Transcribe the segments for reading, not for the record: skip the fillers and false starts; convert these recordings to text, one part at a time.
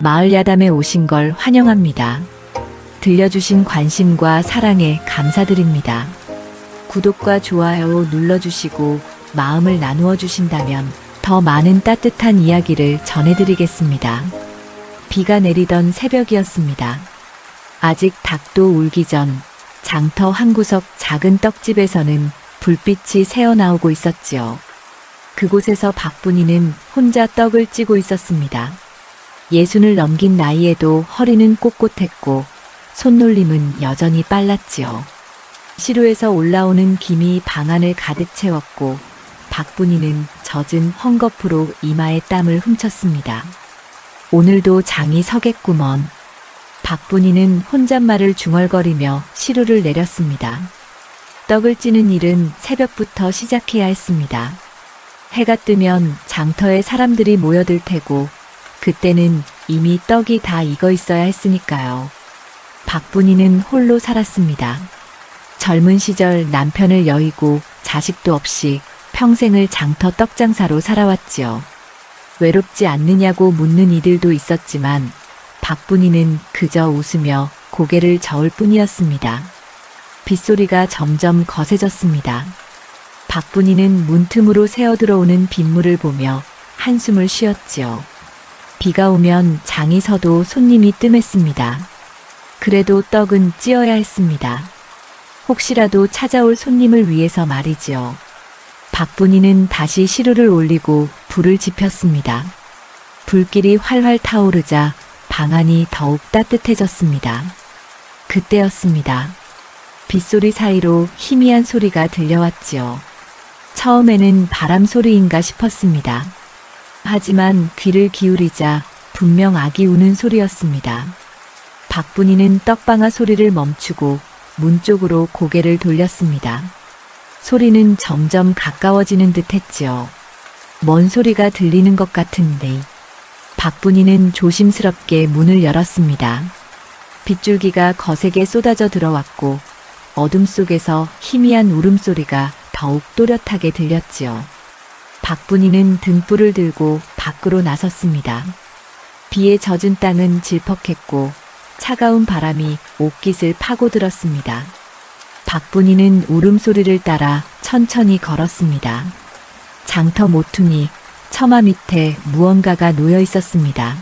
마을 야담에 오신 걸 환영합니다. 들려주신 관심과 사랑에 감사드립니다. 구독과 좋아요 눌러주시고 마음을 나누어 주신다면 더 많은 따뜻한 이야기를 전해드리겠습니다. 비가 내리던 새벽이었습니다. 아직 닭도 울기 전 장터 한 구석 작은 떡집에서는 불빛이 새어나오고 있었지요. 그곳에서 박분이는 혼자 떡을 찌고 있었습니다. 60을 넘긴 나이에도 허리는 꼿꼿했고 손놀림은 여전히 빨랐지요. 시루에서 올라오는 김이 방 안을 가득 채웠고 박분이는 젖은 헝겊으로 이마에 땀을 훔쳤습니다. 오늘도 장이 서겠구먼. 박분이는 혼잣말을 중얼거리며 시루를 내렸습니다. 떡을 찌는 일은 새벽부터 시작해야 했습니다. 해가 뜨면 장터에 사람들이 모여들 테고 그때는 이미 떡이 다 익어 있어야 했으니까요. 박분이는 홀로 살았습니다. 젊은 시절 남편을 여의고 자식도 없이 평생을 장터 떡장사로 살아왔지요. 외롭지 않느냐고 묻는 이들도 있었지만 박분이는 그저 웃으며 고개를 저을 뿐이었습니다. 빗소리가 점점 거세졌습니다. 박분이는 문틈으로 새어들어오는 빗물을 보며 한숨을 쉬었지요. 비가 오면 장이 서도 손님이 뜸했습니다. 그래도 떡은 찌어야 했습니다. 혹시라도 찾아올 손님을 위해서 말이지요. 박분이는 다시 시루를 올리고 불을 지폈습니다. 불길이 활활 타오르자 방 안이 더욱 따뜻해졌습니다. 그때였습니다. 빗소리 사이로 희미한 소리가 들려왔지요. 처음에는 바람 소리인가 싶었습니다. 하지만 귀를 기울이자 분명 아기 우는 소리였습니다. 박분이는 떡방아 소리를 멈추고 문 쪽으로 고개를 돌렸습니다. 소리는 점점 가까워지는 듯 했지요. 먼 소리가 들리는 것 같은데. 박분이는 조심스럽게 문을 열었습니다. 빗줄기가 거세게 쏟아져 들어왔고 어둠 속에서 희미한 울음소리가 더욱 또렷하게 들렸지요. 박분이는 등불을 들고 밖으로 나섰습니다. 비에 젖은 땅은 질퍽했고 차가운 바람이 옷깃을 파고들었습니다. 박분이는 울음소리를 따라 천천히 걸었습니다. 장터 모퉁이, 처마 밑에 무언가가 놓여 있었습니다.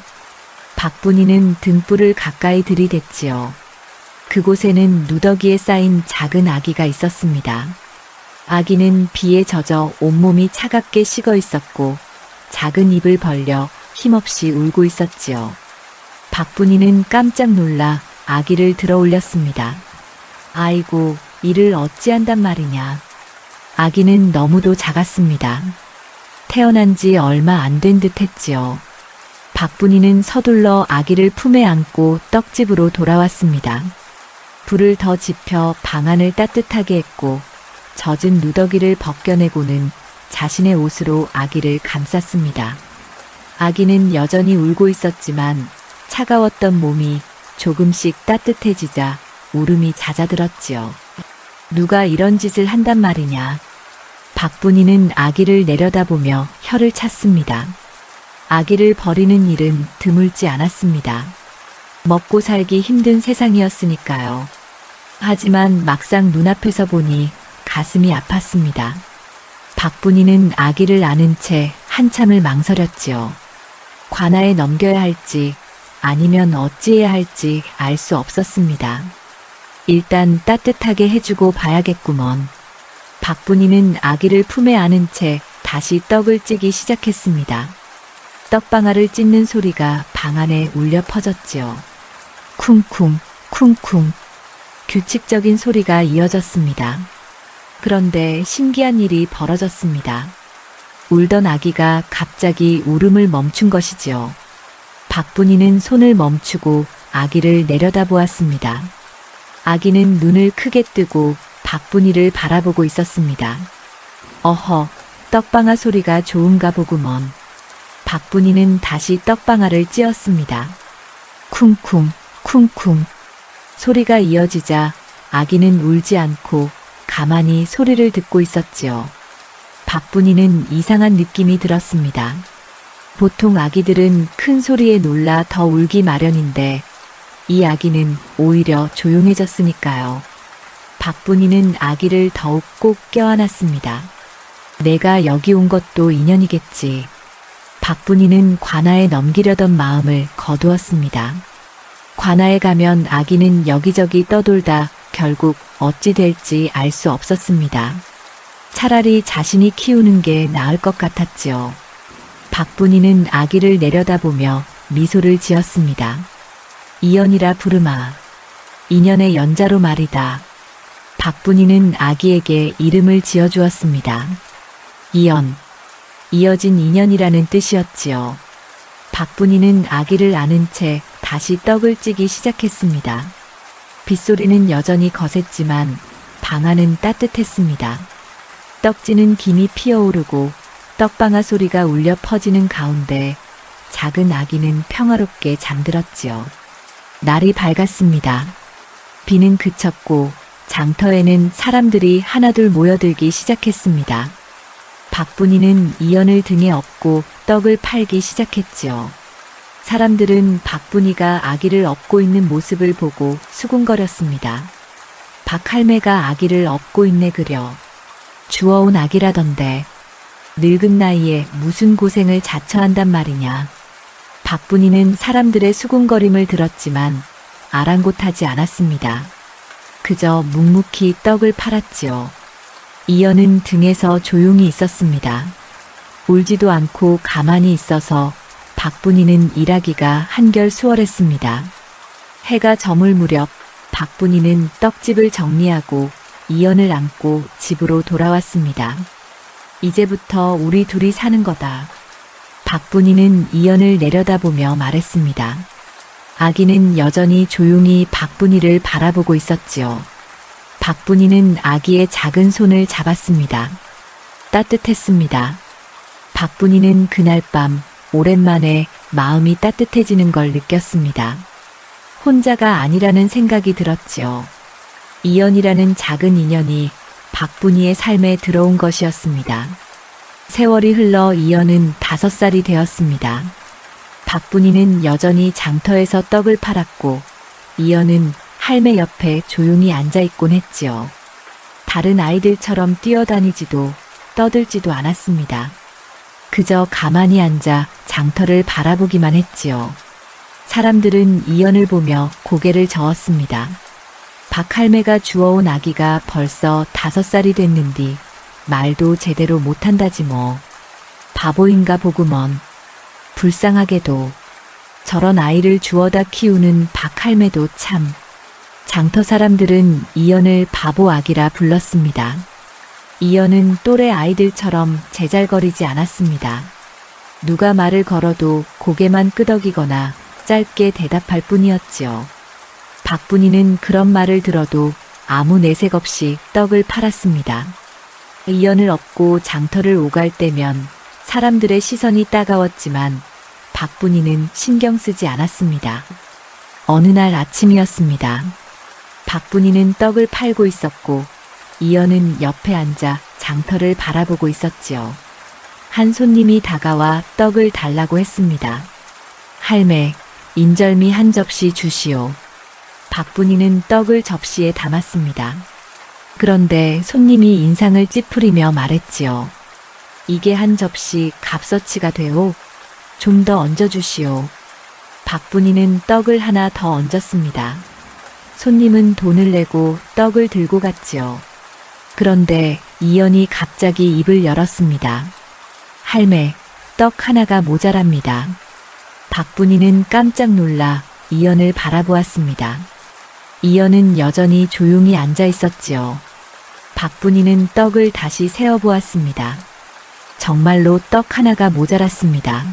박분이는 등불을 가까이 들이댔지요. 그곳에는 누더기에 쌓인 작은 아기가 있었습니다. 아기는 비에 젖어 온몸이 차갑게 식어 있었고 작은 입을 벌려 힘없이 울고 있었지요. 박분이는 깜짝 놀라 아기를 들어 올렸습니다. 아이고, 이를 어찌한단 말이냐. 아기는 너무도 작았습니다. 태어난 지 얼마 안 된 듯 했지요. 박분이는 서둘러 아기를 품에 안고 떡집으로 돌아왔습니다. 불을 더 지펴 방 안을 따뜻하게 했고 젖은 누더기를 벗겨내고는 자신의 옷으로 아기를 감쌌습니다. 아기는 여전히 울고 있었지만 차가웠던 몸이 조금씩 따뜻해지자 울음이 잦아들었지요. 누가 이런 짓을 한단 말이냐. 박분이는 아기를 내려다보며 혀를 찼습니다. 아기를 버리는 일은 드물지 않았습니다. 먹고 살기 힘든 세상이었으니까요. 하지만 막상 눈앞에서 보니 가슴이 아팠습니다. 박분이는 아기를 안은 채 한참을 망설였지요. 관아에 넘겨야 할지 아니면 어찌해야 할지 알 수 없었습니다. 일단 따뜻하게 해주고 봐야겠구먼. 박분이는 아기를 품에 안은 채 다시 떡을 찌기 시작했습니다. 떡방아를 찢는 소리가 방 안에 울려 퍼졌지요. 쿵쿵, 쿵쿵. 규칙적인 소리가 이어졌습니다. 그런데 신기한 일이 벌어졌습니다. 울던 아기가 갑자기 울음을 멈춘 것이지요. 박분이는 손을 멈추고 아기를 내려다보았습니다. 아기는 눈을 크게 뜨고 박분이를 바라보고 있었습니다. 어허, 떡방아 소리가 좋은가 보구먼. 박분이는 다시 떡방아를 찧었습니다. 쿵쿵, 쿵쿵. 소리가 이어지자 아기는 울지 않고 가만히 소리를 듣고 있었지요. 박분이는 이상한 느낌이 들었습니다. 보통 아기들은 큰 소리에 놀라 더 울기 마련인데 이 아기는 오히려 조용해졌으니까요. 박분이는 아기를 더욱 꼭 껴안았습니다. 내가 여기 온 것도 인연이겠지. 박분이는 관아에 넘기려던 마음을 거두었습니다. 관아에 가면 아기는 여기저기 떠돌다 결국 어찌 될지 알 수 없었습니다. 차라리 자신이 키우는 게 나을 것 같았지요. 박분이는 아기를 내려다보며 미소를 지었습니다. 이연이라 부르마. 인연의 연자로 말이다. 박분이는 아기에게 이름을 지어주었습니다. 이연. 이어진 인연이라는 뜻이었지요. 박분이는 아기를 안은 채 다시 떡을 찌기 시작했습니다. 빗소리는 여전히 거셌지만 방 안은 따뜻했습니다. 떡지는 김이 피어오르고 떡방아 소리가 울려 퍼지는 가운데 작은 아기는 평화롭게 잠들었지요. 날이 밝았습니다. 비는 그쳤고 장터에는 사람들이 하나둘 모여들기 시작했습니다. 박분이는 이연을 등에 업고 떡을 팔기 시작했지요. 사람들은 박분이가 아기를 업고 있는 모습을 보고 수군거렸습니다. 박할매가 아기를 업고 있네 그려. 주워온 아기라던데 늙은 나이에 무슨 고생을 자처한단 말이냐. 박분이는 사람들의 수군거림을 들었지만 아랑곳하지 않았습니다. 그저 묵묵히 떡을 팔았지요. 이연은 등에서 조용히 있었습니다. 울지도 않고 가만히 있어서 박분이는 일하기가 한결 수월했습니다. 해가 저물 무렵 박분이는 떡집을 정리하고 이연을 안고 집으로 돌아왔습니다. 이제부터 우리 둘이 사는 거다. 박분이는 이연을 내려다보며 말했습니다. 아기는 여전히 조용히 박분이를 바라보고 있었지요. 박분이는 아기의 작은 손을 잡았습니다. 따뜻했습니다. 박분이는 그날 밤 오랜만에 마음이 따뜻해지는 걸 느꼈습니다. 혼자가 아니라는 생각이 들었지요. 이연이라는 작은 인연이 박분이의 삶에 들어온 것이었습니다. 세월이 흘러 이연은 5살이 되었습니다. 박분이는 여전히 장터에서 떡을 팔았고 이연은 할매 옆에 조용히 앉아있곤 했지요. 다른 아이들처럼 뛰어다니지도 떠들지도 않았습니다. 그저 가만히 앉아 장터를 바라보기만 했지요. 사람들은 이연을 보며 고개를 저었습니다. 박할매가 주워온 아기가 벌써 5살이 됐는디 말도 제대로 못한다지 뭐. 바보인가 보구먼. 불쌍하게도 저런 아이를 주워다 키우는 박할매도 참. 장터 사람들은 이연을 바보 아기라 불렀습니다. 이연은 또래 아이들처럼 제잘거리지 않았습니다. 누가 말을 걸어도 고개만 끄덕이거나 짧게 대답할 뿐이었지요. 박분이는 그런 말을 들어도 아무 내색 없이 떡을 팔았습니다. 이연을 업고 장터를 오갈 때면 사람들의 시선이 따가웠지만 박분이는 신경 쓰지 않았습니다. 어느 날 아침이었습니다. 박분이는 떡을 팔고 있었고 이연은 옆에 앉아 장터를 바라보고 있었지요. 한 손님이 다가와 떡을 달라고 했습니다. 할매, 인절미 한 접시 주시오. 박분이는 떡을 접시에 담았습니다. 그런데 손님이 인상을 찌푸리며 말했지요. 이게 한 접시 값어치가 되오. 좀 더 얹어주시오. 박분이는 떡을 하나 더 얹었습니다. 손님은 돈을 내고 떡을 들고 갔지요. 그런데 이연이 갑자기 입을 열었습니다. 할매, 떡 하나가 모자랍니다. 박분이는 깜짝 놀라 이연을 바라보았습니다. 이연은 여전히 조용히 앉아 있었지요. 박분이는 떡을 다시 세어보았습니다. 정말로 떡 하나가 모자랐습니다.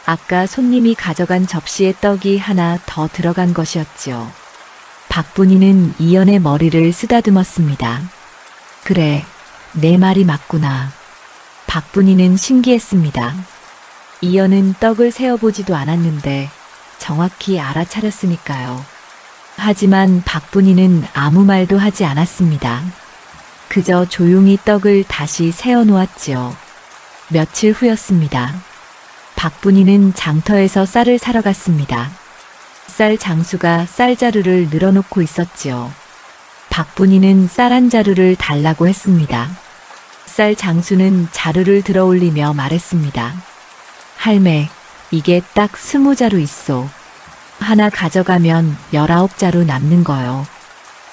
아까 손님이 가져간 접시에 떡이 하나 더 들어간 것이었지요. 박분이는 이연의 머리를 쓰다듬었습니다. 그래, 내 말이 맞구나. 박분이는 신기했습니다. 이연은 떡을 세어보지도 않았는데 정확히 알아차렸으니까요. 하지만 박분이는 아무 말도 하지 않았습니다. 그저 조용히 떡을 다시 세어 놓았지요. 며칠 후였습니다. 박분이는 장터에서 쌀을 사러 갔습니다. 쌀 장수가 쌀자루를 늘어놓고 있었지요. 박분이는 쌀 한 자루를 달라고 했습니다. 쌀 장수는 자루를 들어 올리며 말했습니다. 할매, 이게 딱 20자루 있소. 하나 가져가면 19자루 남는 거요.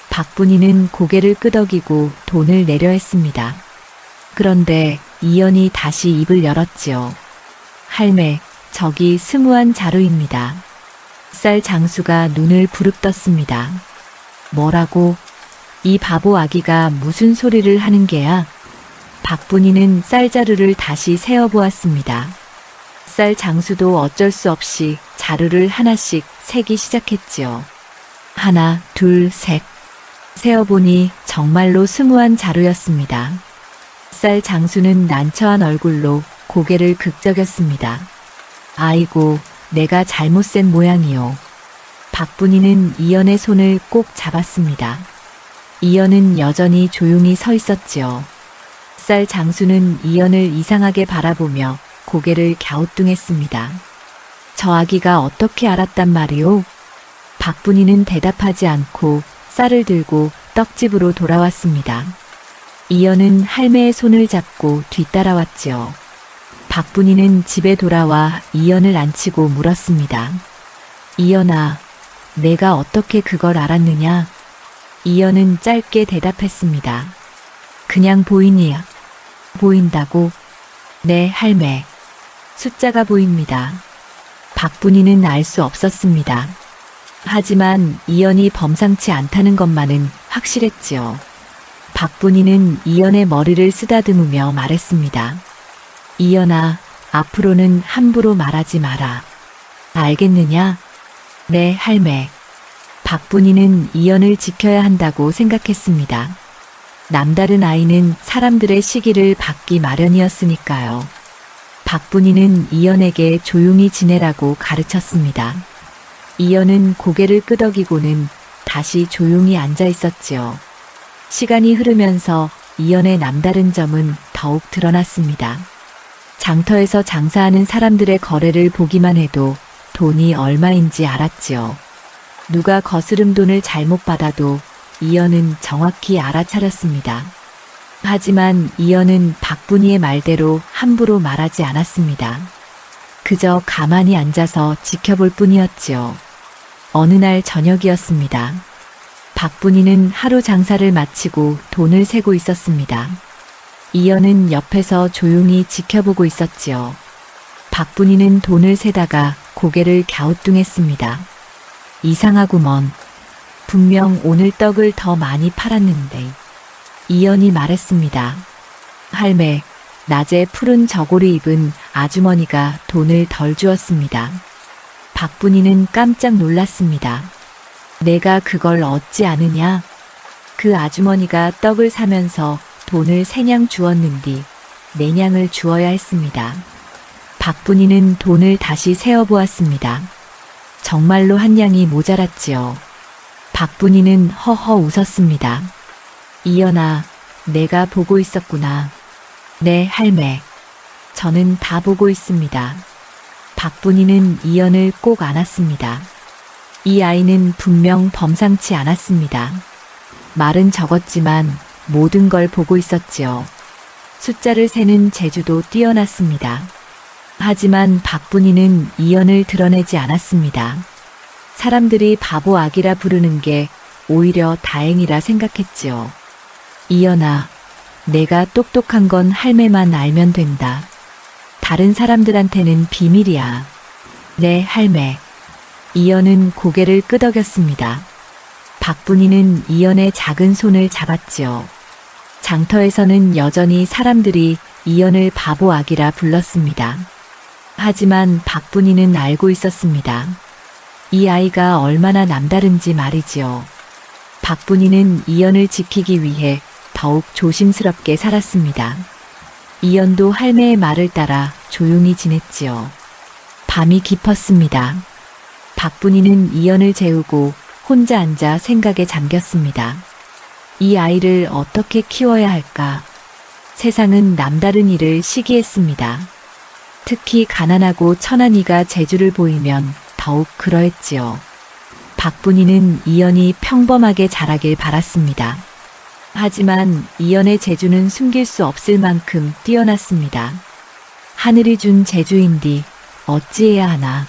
박분이는 고개를 끄덕이고 돈을 내려 했습니다. 그런데 이연이 다시 입을 열었지요. 할매, 저기 21자루입니다. 쌀 장수가 눈을 부릅떴습니다. 뭐라고? 이 바보 아기가 무슨 소리를 하는 게야? 박분이는 쌀자루를 다시 세어보았습니다. 쌀 장수도 어쩔 수 없이 자루를 하나씩 세기 시작했지요. 하나, 둘, 셋. 세어보니 정말로 21자루였습니다. 쌀 장수는 난처한 얼굴로 고개를 긁적였습니다. 아이고, 내가 잘못 센 모양이요. 박분이는 이연의 손을 꼭 잡았습니다. 이연은 여전히 조용히 서 있었지요. 쌀 장수는 이연을 이상하게 바라보며 고개를 갸우뚱했습니다. 저 아기가 어떻게 알았단 말이오? 박분이는 대답하지 않고 쌀을 들고 떡집으로 돌아왔습니다. 이연은 할매의 손을 잡고 뒤따라왔지요. 박분이는 집에 돌아와 이연을 안치고 물었습니다. 이연아, 내가 어떻게 그걸 알았느냐? 이연은 짧게 대답했습니다. 그냥 보이니야. 보인다고? 네, 할매. 숫자가 보입니다. 박분이는 알 수 없었습니다. 하지만 이연이 범상치 않다는 것만은 확실했지요. 박분이는 이연의 머리를 쓰다듬으며 말했습니다. 이연아, 앞으로는 함부로 말하지 마라. 알겠느냐? 네, 할매. 박분이는 이연을 지켜야 한다고 생각했습니다. 남다른 아이는 사람들의 시기를 받기 마련이었으니까요. 박분이는 이연에게 조용히 지내라고 가르쳤습니다. 이연은 고개를 끄덕이고는 다시 조용히 앉아 있었지요. 시간이 흐르면서 이연의 남다른 점은 더욱 드러났습니다. 장터에서 장사하는 사람들의 거래를 보기만 해도 돈이 얼마인지 알았지요. 누가 거스름 돈을 잘못 받아도 이연은 정확히 알아차렸습니다. 하지만 이연은 박분이의 말대로 함부로 말하지 않았습니다. 그저 가만히 앉아서 지켜볼 뿐이었지요. 어느 날 저녁이었습니다. 박분이는 하루 장사를 마치고 돈을 세고 있었습니다. 이연은 옆에서 조용히 지켜보고 있었지요. 박분이는 돈을 세다가 고개를 갸우뚱했습니다. 이상하구먼. 분명 오늘 떡을 더 많이 팔았는데. 이연이 말했습니다. 할매, 낮에 푸른 저고리 입은 아주머니가 돈을 덜 주었습니다. 박분이는 깜짝 놀랐습니다. 내가 그걸 얻지 않으냐? 그 아주머니가 떡을 사면서 돈을 3냥 주었는디 4냥을 주어야 했습니다. 박분이는 돈을 다시 세어보았습니다. 정말로 한 냥이 모자랐지요. 박분이는 허허 웃었습니다. 이연아, 내가 보고 있었구나. 네, 할매. 저는 다 보고 있습니다. 박분이는 이연을 꼭 안았습니다. 이 아이는 분명 범상치 않았습니다. 말은 적었지만 모든 걸 보고 있었지요. 숫자를 세는 재주도 뛰어났습니다. 하지만 박분이는 이연을 드러내지 않았습니다. 사람들이 바보 아기라 부르는 게 오히려 다행이라 생각했지요. 이연아, 내가 똑똑한 건 할매만 알면 된다. 다른 사람들한테는 비밀이야. 네, 할매. 이연은 고개를 끄덕였습니다. 박분이는 이연의 작은 손을 잡았지요. 장터에서는 여전히 사람들이 이연을 바보 아기라 불렀습니다. 하지만 박분이는 알고 있었습니다. 이 아이가 얼마나 남다른지 말이지요. 박분이는 이연을 지키기 위해 더욱 조심스럽게 살았습니다. 이연도 할매의 말을 따라 조용히 지냈지요. 밤이 깊었습니다. 박분이는 이연을 재우고 혼자 앉아 생각에 잠겼습니다. 이 아이를 어떻게 키워야 할까? 세상은 남다른 일을 시기했습니다. 특히 가난하고 천한 이가 재주를 보이면 더욱 그러했지요. 박분이는 이연이 평범하게 자라길 바랐습니다. 하지만 이연의 재주는 숨길 수 없을 만큼 뛰어났습니다. 하늘이 준 재주인디 어찌해야 하나.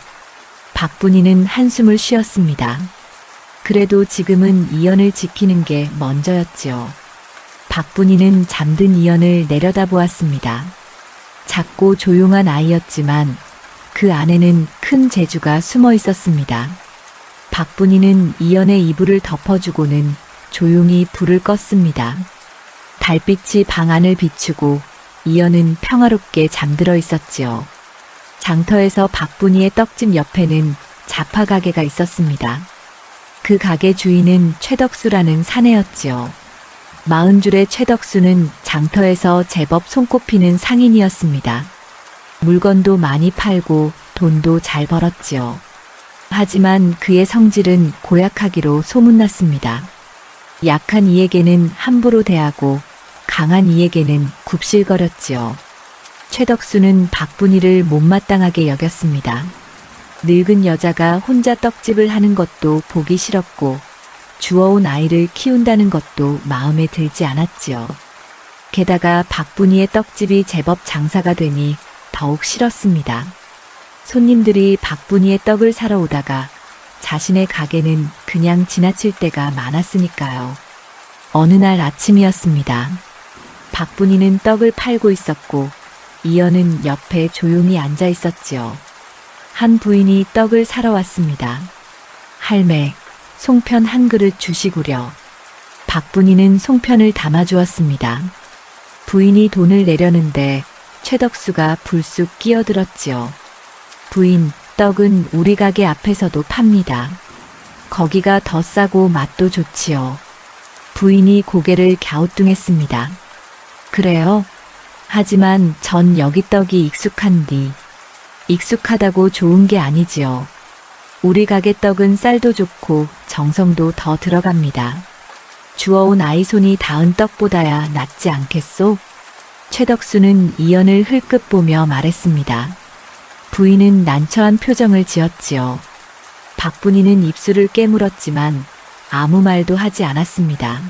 박분이는 한숨을 쉬었습니다. 그래도 지금은 이연을 지키는 게 먼저였지요. 박분이는 잠든 이연을 내려다보았습니다. 작고 조용한 아이였지만 그 안에는 큰 재주가 숨어 있었습니다. 박분이는 이연의 이불을 덮어주고는 조용히 불을 껐습니다. 달빛이 방 안을 비추고 이연은 평화롭게 잠들어 있었지요. 장터에서 박분이의 떡집 옆에는 잡화 가게가 있었습니다. 그 가게 주인은 최덕수라는 사내였지요. 40줄의 최덕수는 장터에서 제법 손꼽히는 상인이었습니다. 물건도 많이 팔고 돈도 잘 벌었지요. 하지만 그의 성질은 고약하기로 소문났습니다. 약한 이에게는 함부로 대하고 강한 이에게는 굽실거렸지요. 최덕수는 박분이를 못마땅하게 여겼습니다. 늙은 여자가 혼자 떡집을 하는 것도 보기 싫었고 주워온 아이를 키운다는 것도 마음에 들지 않았지요. 게다가 박분이의 떡집이 제법 장사가 되니 더욱 싫었습니다. 손님들이 박분이의 떡을 사러 오다가 자신의 가게는 그냥 지나칠 때가 많았으니까요. 어느 날 아침이었습니다. 박분이는 떡을 팔고 있었고 이연은 옆에 조용히 앉아 있었지요. 한 부인이 떡을 사러 왔습니다. 할매, 송편 한 그릇 주시구려. 박분이는 송편을 담아주었습니다. 부인이 돈을 내려는데 최덕수가 불쑥 끼어들었지요. 부인, 떡은 우리 가게 앞에서도 팝니다. 거기가 더 싸고 맛도 좋지요. 부인이 고개를 갸우뚱했습니다. 그래요? 하지만 전 여기 떡이 익숙한디. 익숙하다고 좋은 게 아니지요. 우리 가게 떡은 쌀도 좋고 정성도 더 들어갑니다. 주워온 아이 손이 닿은 떡보다야 낫지 않겠소? 최덕수는 이연을 흘끗 보며 말했습니다. 부인은 난처한 표정을 지었지요. 박분이는 입술을 깨물었지만 아무 말도 하지 않았습니다.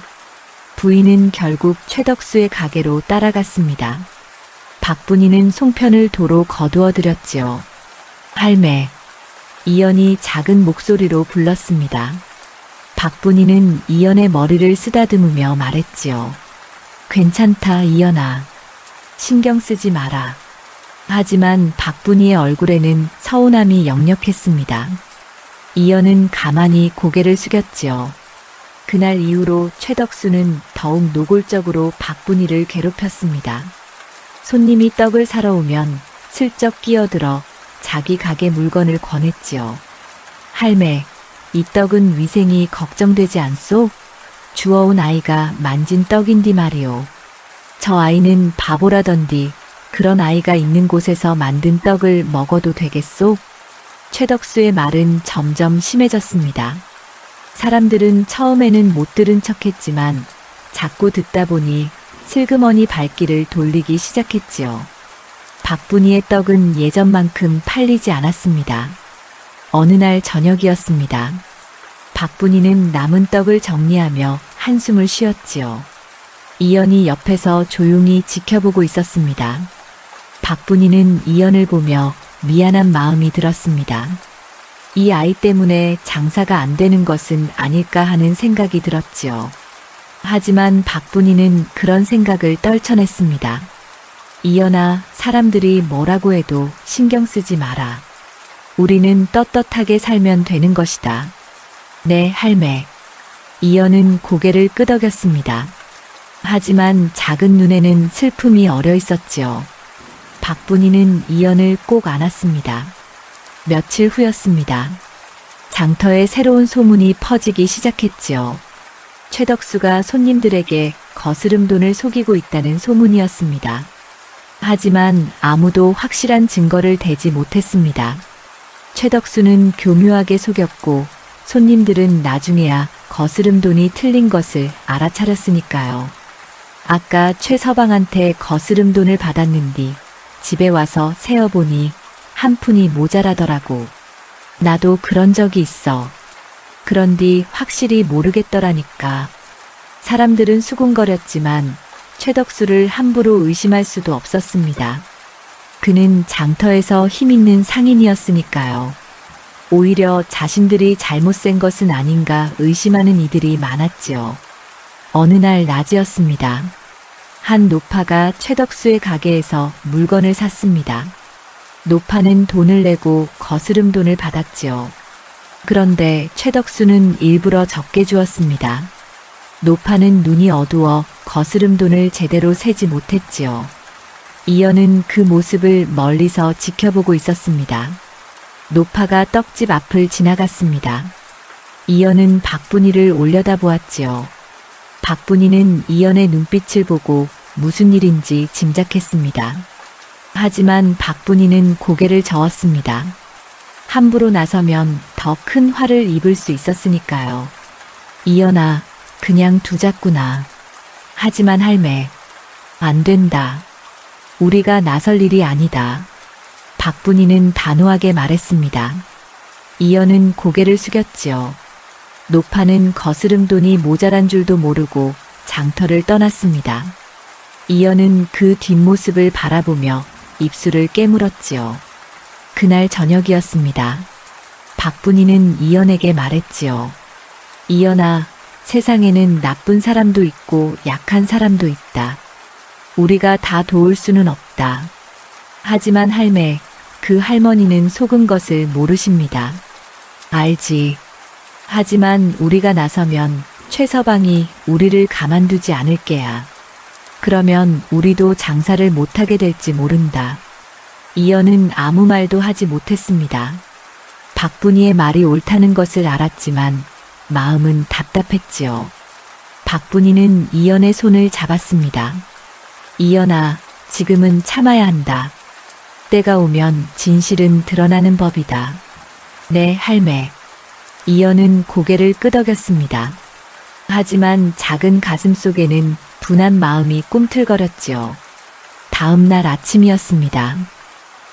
부인은 결국 최덕수의 가게로 따라갔습니다. 박분이는 송편을 도로 거두어 드렸지요. 할매, 이연이 작은 목소리로 불렀습니다. 박분이는 이연의 머리를 쓰다듬으며 말했지요. 괜찮다, 이연아. 신경 쓰지 마라. 하지만 박분이의 얼굴에는 서운함이 역력했습니다. 이연은 가만히 고개를 숙였지요. 그날 이후로 최덕수는 더욱 노골적으로 박분이를 괴롭혔습니다. 손님이 떡을 사러 오면 슬쩍 끼어들어 자기 가게 물건을 권했지요. 할매, 이 떡은 위생이 걱정되지 않소? 주워온 아이가 만진 떡인디 말이오. 저 아이는 바보라던디 그런 아이가 있는 곳에서 만든 떡을 먹어도 되겠소? 최덕수의 말은 점점 심해졌습니다. 사람들은 처음에는 못 들은 척했지만 자꾸 듣다 보니 슬그머니 발길을 돌리기 시작했지요. 박분이의 떡은 예전만큼 팔리지 않았습니다. 어느 날 저녁이었습니다. 박분이는 남은 떡을 정리하며 한숨을 쉬었지요. 이연이 옆에서 조용히 지켜보고 있었습니다. 박분이는 이연을 보며 미안한 마음이 들었습니다. 이 아이 때문에 장사가 안 되는 것은 아닐까 하는 생각이 들었지요. 하지만 박분이는 그런 생각을 떨쳐냈습니다. 이연아, 사람들이 뭐라고 해도 신경 쓰지 마라. 우리는 떳떳하게 살면 되는 것이다. 네, 할매. 이연은 고개를 끄덕였습니다. 하지만 작은 눈에는 슬픔이 어려 있었지요. 박분이는 이연을 꼭 안았습니다. 며칠 후였습니다. 장터에 새로운 소문이 퍼지기 시작했지요. 최덕수가 손님들에게 거스름돈을 속이고 있다는 소문이었습니다. 하지만 아무도 확실한 증거를 대지 못했습니다. 최덕수는 교묘하게 속였고 손님들은 나중에야 거스름돈이 틀린 것을 알아차렸으니까요. 아까 최서방한테 거스름돈을 받았는디 집에 와서 세어보니 한 푼이 모자라더라고. 나도 그런 적이 있어. 그런디 확실히 모르겠더라니까. 사람들은 수군거렸지만 최덕수를 함부로 의심할 수도 없었습니다. 그는 장터에서 힘있는 상인이었으니까요. 오히려 자신들이 잘못 센 것은 아닌가 의심하는 이들이 많았지요. 어느 날 낮이었습니다. 한 노파가 최덕수의 가게에서 물건을 샀습니다. 노파는 돈을 내고 거스름 돈을 받았지요. 그런데 최덕수는 일부러 적게 주었습니다. 노파는 눈이 어두워 거스름 돈을 제대로 세지 못했지요. 이연은 그 모습을 멀리서 지켜보고 있었습니다. 노파가 떡집 앞을 지나갔습니다. 이연은 박분이를 올려다보았지요. 박분이는 이연의 눈빛을 보고 무슨 일인지 짐작했습니다. 하지만 박분이는 고개를 저었습니다. 함부로 나서면 더 큰 화를 입을 수 있었으니까요. 이연아, 그냥 두자꾸나. 하지만 할매, 안 된다. 우리가 나설 일이 아니다. 박분이는 단호하게 말했습니다. 이연은 고개를 숙였지요. 노파는 거스름 돈이 모자란 줄도 모르고 장터를 떠났습니다. 이연은 그 뒷모습을 바라보며 입술을 깨물었지요. 그날 저녁이었습니다. 박분이는 이연에게 말했지요. 이연아, 세상에는 나쁜 사람도 있고 약한 사람도 있다. 우리가 다 도울 수는 없다. 하지만 할매, 그 할머니는 속은 것을 모르십니다. 알지. 하지만 우리가 나서면 최서방이 우리를 가만두지 않을 게야. 그러면 우리도 장사를 못하게 될지 모른다. 이연은 아무 말도 하지 못했습니다. 박분이의 말이 옳다는 것을 알았지만 마음은 답답했지요. 박분이는 이연의 손을 잡았습니다. 이연아, 지금은 참아야 한다. 때가 오면 진실은 드러나는 법이다. 네, 할매. 이연은 고개를 끄덕였습니다. 하지만 작은 가슴 속에는 분한 마음이 꿈틀거렸지요. 다음 날 아침이었습니다.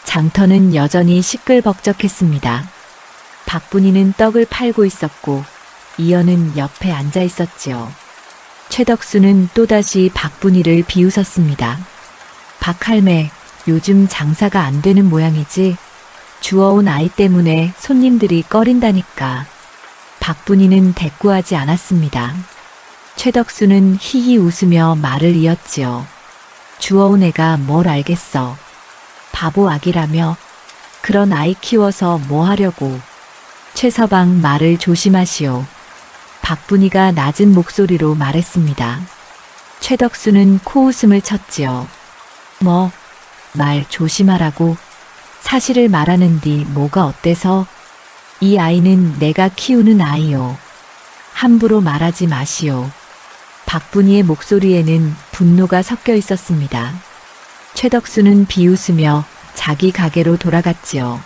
장터는 여전히 시끌벅적했습니다. 박분이는 떡을 팔고 있었고 이연은 옆에 앉아 있었지요. 최덕수는 또다시 박분이를 비웃었습니다. 박할매, 요즘 장사가 안 되는 모양이지? 주워온 아이 때문에 손님들이 꺼린다니까. 박분이는 대꾸하지 않았습니다. 최덕수는 희희 웃으며 말을 이었지요. 주워온 애가 뭘 알겠어. 바보 아기라며. 그런 아이 키워서 뭐 하려고. 최서방, 말을 조심하시오. 박분이가 낮은 목소리로 말했습니다. 최덕수는 코웃음을 쳤지요. 뭐, 말 조심하라고. 사실을 말하는디 뭐가 어때서? 이 아이는 내가 키우는 아이요. 함부로 말하지 마시오. 박분이의 목소리에는 분노가 섞여 있었습니다. 최덕수는 비웃으며 자기 가게로 돌아갔지요.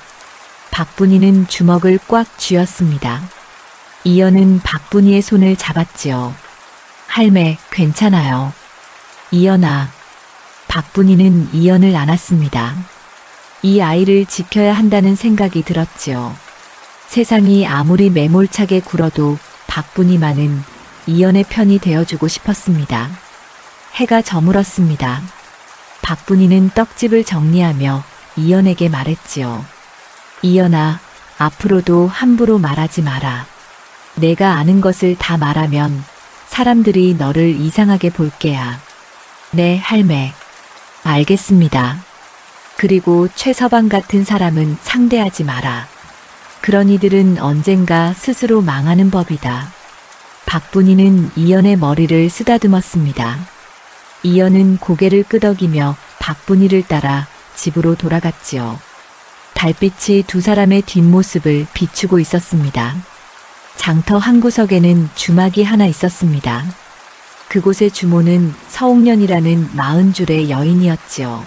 박분이는 주먹을 꽉 쥐었습니다. 이연은 박분이의 손을 잡았지요. 할매, 괜찮아요. 이연아. 박분이는 이연을 안았습니다. 이 아이를 지켜야 한다는 생각이 들었지요. 세상이 아무리 매몰차게 굴어도 박분이만은 이연의 편이 되어주고 싶었습니다. 해가 저물었습니다. 박분이는 떡집을 정리하며 이연에게 말했지요. 이연아, 앞으로도 함부로 말하지 마라. 내가 아는 것을 다 말하면 사람들이 너를 이상하게 볼 게야. 네, 할매. 알겠습니다. 그리고 최서방 같은 사람은 상대하지 마라. 그런 이들은 언젠가 스스로 망하는 법이다. 박분이는 이연의 머리를 쓰다듬었습니다. 이연은 고개를 끄덕이며 박분이를 따라 집으로 돌아갔지요. 달빛이 두 사람의 뒷모습을 비추고 있었습니다. 장터 한 구석에는 주막이 하나 있었습니다. 그곳의 주모는 서옥년이라는 40줄의 여인이었지요.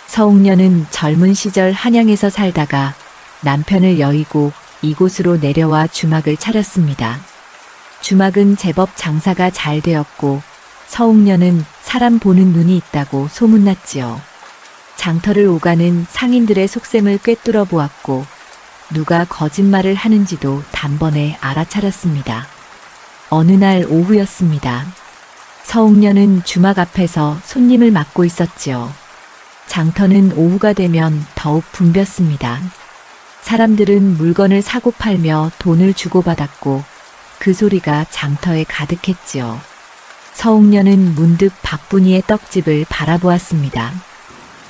서옥년은 젊은 시절 한양에서 살다가 남편을 여의고 이곳으로 내려와 주막을 차렸습니다. 주막은 제법 장사가 잘 되었고 서옥년은 사람 보는 눈이 있다고 소문났지요. 장터를 오가는 상인들의 속셈을 꿰뚫어 보았고 누가 거짓말을 하는지도 단번에 알아차렸습니다. 어느 날 오후였습니다. 서옥녀는 주막 앞에서 손님을 맡고 있었지요. 장터는 오후가 되면 더욱 붐볐습니다. 사람들은 물건을 사고 팔며 돈을 주고받았고 그 소리가 장터에 가득했지요. 서옥녀는 문득 박분이의 떡집을 바라보았습니다.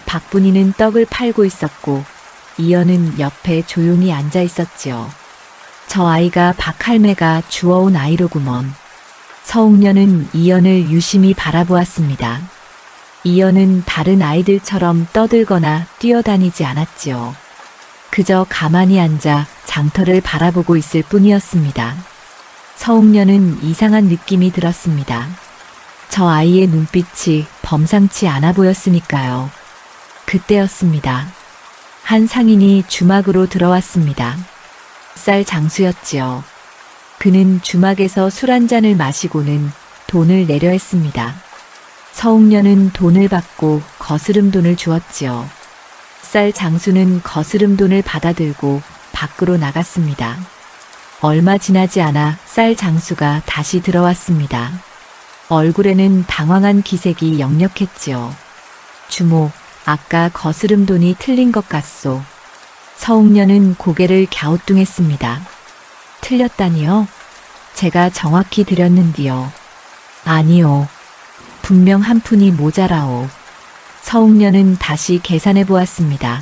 박분이는 떡을 팔고 있었고 이연은 옆에 조용히 앉아 있었지요. 저 아이가 박할매가 주워온 아이로구먼. 서옥녀는 이연을 유심히 바라보았습니다. 이연은 다른 아이들처럼 떠들거나 뛰어다니지 않았지요. 그저 가만히 앉아 장터를 바라보고 있을 뿐이었습니다. 서옥녀는 이상한 느낌이 들었습니다. 저 아이의 눈빛이 범상치 않아 보였으니까요. 그때였습니다. 한 상인이 주막으로 들어왔습니다. 쌀 장수였지요. 그는 주막에서 술 한 잔을 마시고는 돈을 내려 했습니다. 서옥녀는 돈을 받고 거스름 돈을 주었지요. 쌀 장수는 거스름 돈을 받아들고 밖으로 나갔습니다. 얼마 지나지 않아 쌀 장수가 다시 들어왔습니다. 얼굴에는 당황한 기색이 역력했지요. 주모, 아까 거스름 돈이 틀린 것 같소. 서옥녀는 고개를 갸우뚱했습니다. 틀렸다니요? 제가 정확히 드렸는디요. 아니요. 분명 한 푼이 모자라오. 서옥녀는 다시 계산해 보았습니다.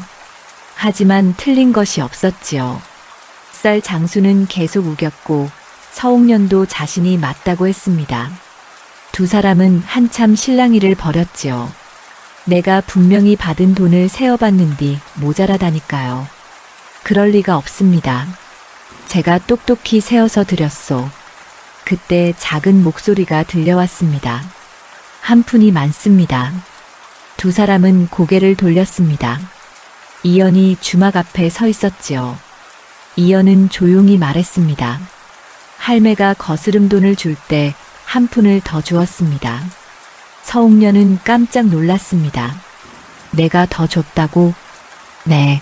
하지만 틀린 것이 없었지요. 쌀 장수는 계속 우겼고 서옥녀도 자신이 맞다고 했습니다. 두 사람은 한참 실랑이를 벌였지요. 내가 분명히 받은 돈을 세어봤는디 모자라다니까요. 그럴 리가 없습니다. 제가 똑똑히 세어서 드렸소. 그때 작은 목소리가 들려왔습니다. 한 푼이 많습니다. 두 사람은 고개를 돌렸습니다. 이연이 주막 앞에 서 있었지요. 이연은 조용히 말했습니다. 할매가 거스름 돈을 줄 때 한 푼을 더 주었습니다. 서옥녀는 깜짝 놀랐습니다. 내가 더 줬다고? 네.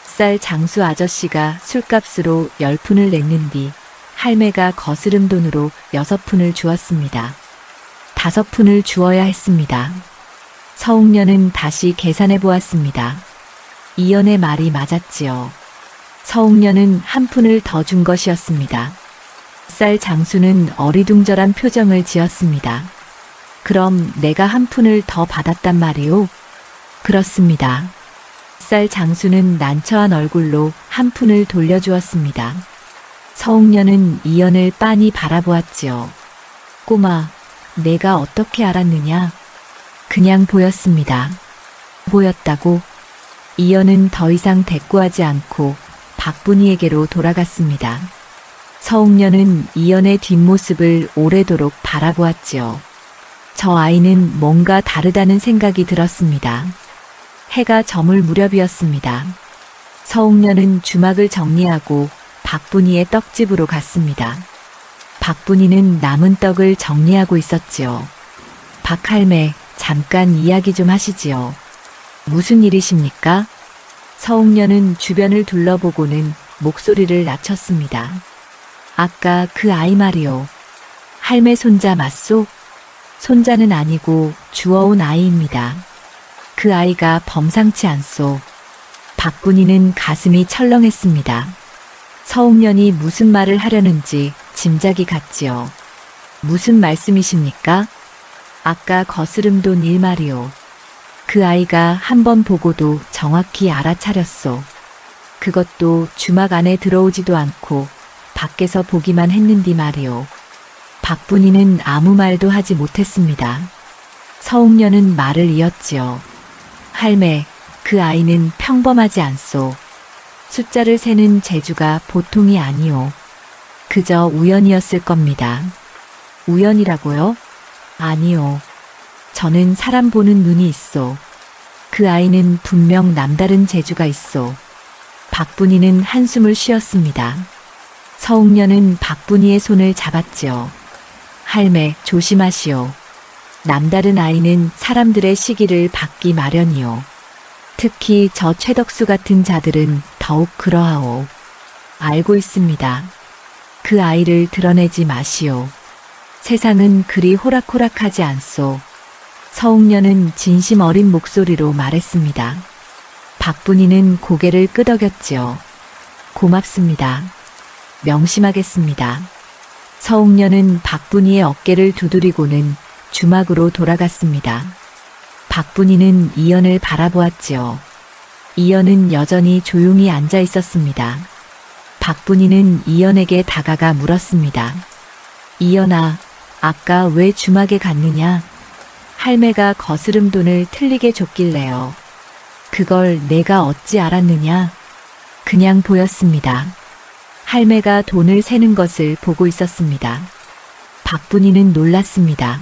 쌀 장수 아저씨가 술값으로 10푼을 냈는디 할매가 거스름 돈으로 6푼을 주었습니다. 5푼을 주어야 했습니다. 서옥녀는 다시 계산해 보았습니다. 이연의 말이 맞았지요. 서옥녀는 한 푼을 더 준 것이었습니다. 쌀 장수는 어리둥절한 표정을 지었습니다. 그럼 내가 한 푼을 더 받았단 말이오? 그렇습니다. 쌀 장수는 난처한 얼굴로 한 푼을 돌려주었습니다. 서옥녀는 이연을 빤히 바라보았지요. 꼬마, 내가 어떻게 알았느냐? 그냥 보였습니다. 보였다고? 이연은 더 이상 대꾸하지 않고 박분이에게로 돌아갔습니다. 서옥녀는 이연의 뒷모습을 오래도록 바라보았지요. 저 아이는 뭔가 다르다는 생각이 들었습니다. 해가 저물 무렵이었습니다. 서옥녀는 주막을 정리하고 박분이의 떡집으로 갔습니다. 박분이는 남은 떡을 정리하고 있었지요. 박할매, 잠깐 이야기 좀 하시지요. 무슨 일이십니까? 서옥녀는 주변을 둘러보고는 목소리를 낮췄습니다. 아까 그 아이 말이요. 할매 손자 맞소? 손자는 아니고 주워온 아이입니다. 그 아이가 범상치 않소. 박분이는 가슴이 철렁했습니다. 서옥년이 무슨 말을 하려는지 짐작이 갔지요. 무슨 말씀이십니까? 아까 거스름돈 일 말이요. 그 아이가 한 번 보고도 정확히 알아차렸소. 그것도 주막 안에 들어오지도 않고 밖에서 보기만 했는디 말이요. 박분이는 아무 말도 하지 못했습니다. 서옥년은 말을 이었지요. 할매, 그 아이는 평범하지 않소. 숫자를 세는 재주가 보통이 아니오. 그저 우연이었을 겁니다. 우연이라고요? 아니요. 저는 사람 보는 눈이 있소. 그 아이는 분명 남다른 재주가 있소. 박분이는 한숨을 쉬었습니다. 서옥년은 박분이의 손을 잡았지요. 할매, 조심하시오. 남다른 아이는 사람들의 시기를 받기 마련이오. 특히 저 최덕수 같은 자들은 더욱 그러하오. 알고 있습니다. 그 아이를 드러내지 마시오. 세상은 그리 호락호락하지 않소. 서웅년은 진심 어린 목소리로 말했습니다. 박분이는 고개를 끄덕였지요. 고맙습니다. 명심하겠습니다. 서웅년은 박분이의 어깨를 두드리고는 주막으로 돌아갔습니다. 박분이는 이연을 바라보았지요. 이연은 여전히 조용히 앉아 있었습니다. 박분이는 이연에게 다가가 물었습니다. 이연아, 아까 왜 주막에 갔느냐? 할매가 거스름돈을 틀리게 줬길래요. 그걸 내가 어찌 알았느냐? 그냥 보였습니다. 할매가 돈을 세는 것을 보고 있었습니다. 박분이는 놀랐습니다.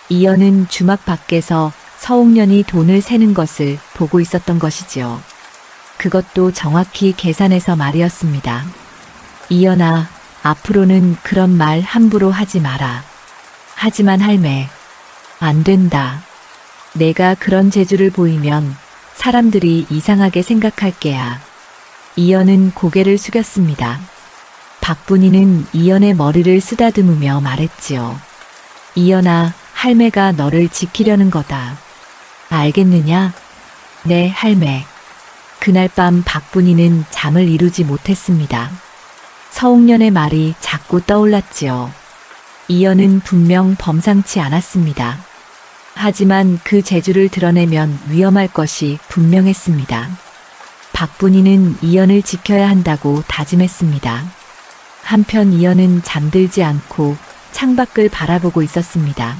이연은 주막 밖에서 서웅년이 돈을 세는 것을 보고 있었던 것이지요. 그것도 정확히 계산해서 말이었습니다. 이연아, 앞으로는 그런 말 함부로 하지 마라. 하지만 할매, 안 된다. 내가 그런 재주를 보이면 사람들이 이상하게 생각할 게야. 이연은 고개를 숙였습니다. 박분이는 이연의 머리를 쓰다듬으며 말했지요. 이연아, 할매가 너를 지키려는 거다. 알겠느냐? 네, 할매. 그날 밤 박분이는 잠을 이루지 못했습니다. 서웅년의 말이 자꾸 떠올랐지요. 이연은 분명 범상치 않았습니다. 하지만 그 재주를 드러내면 위험할 것이 분명했습니다. 박분이는 이연을 지켜야 한다고 다짐했습니다. 한편 이연은 잠들지 않고 창밖을 바라보고 있었습니다.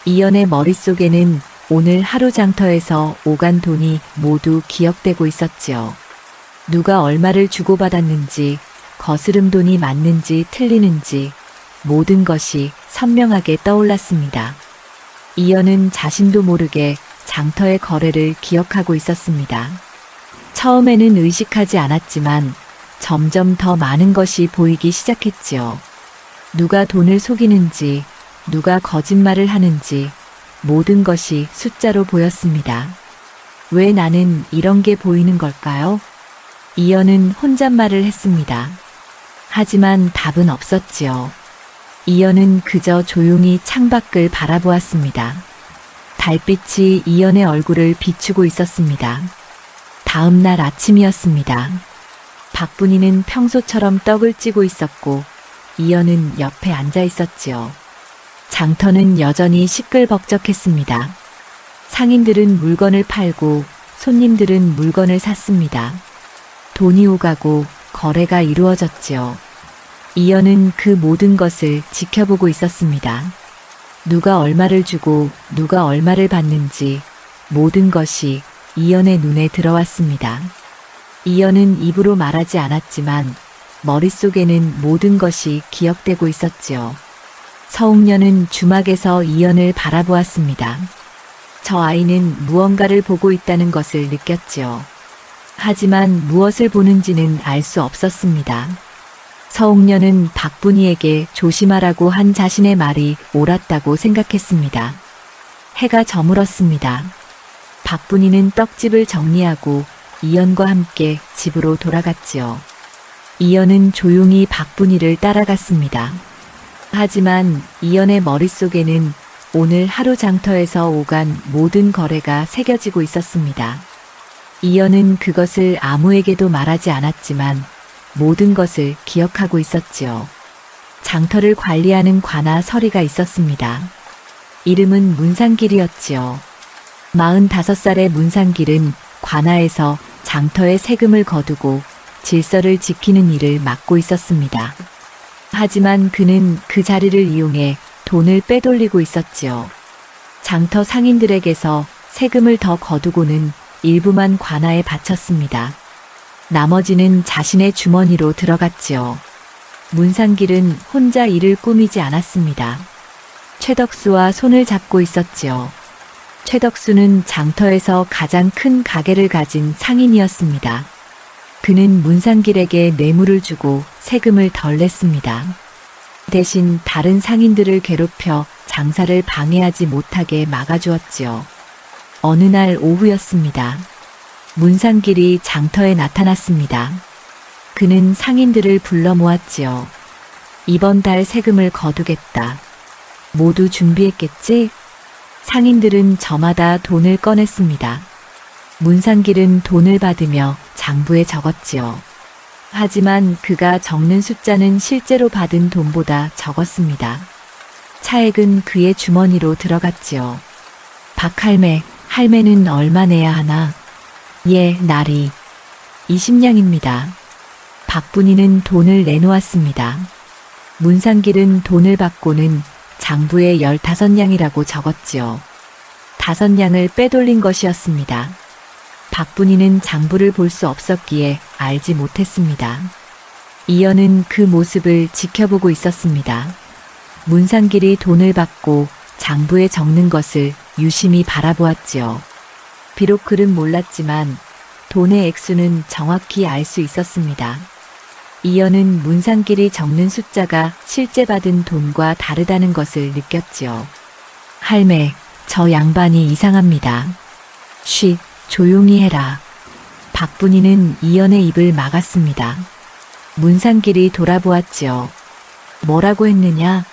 이연의 머릿속에는 오늘 하루 장터에서 오간 돈이 모두 기억되고 있었지요. 누가 얼마를 주고받았는지, 거스름 돈이 맞는지 틀리는지 모든 것이 선명하게 떠올랐습니다. 이연은 자신도 모르게 장터의 거래를 기억하고 있었습니다. 처음에는 의식하지 않았지만 점점 더 많은 것이 보이기 시작했지요. 누가 돈을 속이는지, 누가 거짓말을 하는지 모든 것이 숫자로 보였습니다. 왜 나는 이런 게 보이는 걸까요? 이연은 혼잣말을 했습니다. 하지만 답은 없었지요. 이연은 그저 조용히 창밖을 바라보았습니다. 달빛이 이연의 얼굴을 비추고 있었습니다. 다음 날 아침이었습니다. 박분이는 평소처럼 떡을 찌고 있었고 이연은 옆에 앉아 있었지요. 장터는 여전히 시끌벅적했습니다. 상인들은 물건을 팔고 손님들은 물건을 샀습니다. 돈이 오가고 거래가 이루어졌지요. 이연은 그 모든 것을 지켜보고 있었습니다. 누가 얼마를 주고 누가 얼마를 받는지 모든 것이 이연의 눈에 들어왔습니다. 이연은 입으로 말하지 않았지만 머릿속에는 모든 것이 기억되고 있었지요. 서웅년은 주막에서 이연을 바라보았습니다. 저 아이는 무언가를 보고 있다는 것을 느꼈지요. 하지만 무엇을 보는지는 알 수 없었습니다. 서웅년은 박분이에게 조심하라고 한 자신의 말이 옳았다고 생각했습니다. 해가 저물었습니다. 박분이는 떡집을 정리하고 이연과 함께 집으로 돌아갔지요. 이연은 조용히 박분이를 따라갔습니다. 하지만 이연의 머릿속에는 오늘 하루 장터에서 오간 모든 거래가 새겨지고 있었습니다. 이연은 그것을 아무에게도 말하지 않았지만 모든 것을 기억하고 있었지요. 장터를 관리하는 관아 서리가 있었습니다. 이름은 문상길이었지요. 45살의 문상길은 관아에서 장터의 세금을 거두고 질서를 지키는 일을 맡고 있었습니다. 하지만 그는 그 자리를 이용해 돈을 빼돌리고 있었지요. 장터 상인들에게서 세금을 더 거두고는 일부만 관아에 바쳤습니다. 나머지는 자신의 주머니로 들어갔지요. 문상길은 혼자 일을 꾸미지 않았습니다. 최덕수와 손을 잡고 있었지요. 최덕수는 장터에서 가장 큰 가게를 가진 상인이었습니다. 그는 문상길에게 뇌물을 주고 세금을 덜 냈습니다. 대신 다른 상인들을 괴롭혀 장사를 방해하지 못하게 막아주었지요. 어느 날 오후였습니다. 문상길이 장터에 나타났습니다. 그는 상인들을 불러 모았지요. 이번 달 세금을 거두겠다. 모두 준비했겠지? 상인들은 저마다 돈을 꺼냈습니다. 문상길은 돈을 받으며 장부에 적었지요. 하지만 그가 적는 숫자는 실제로 받은 돈보다 적었습니다. 차액은 그의 주머니로 들어갔지요. 박할매, 할매는 얼마 내야 하나? 예, 날이 20냥입니다. 박분이는 돈을 내놓았습니다. 문상길은 돈을 받고는 장부에 15냥이라고 적었지요. 5냥을 빼돌린 것이었습니다. 박분이는 장부를 볼 수 없었기에 알지 못했습니다. 이연은 그 모습을 지켜보고 있었습니다. 문상길이 돈을 받고 장부에 적는 것을 유심히 바라보았지요. 비록 그는 몰랐지만 돈의 액수는 정확히 알 수 있었습니다. 이연은 문상길이 적는 숫자가 실제 받은 돈과 다르다는 것을 느꼈지요. 할매, 저 양반이 이상합니다. 쉬, 조용히 해라. 박분이는 이연의 입을 막았습니다. 문상길이 돌아보았지요. 뭐라고 했느냐?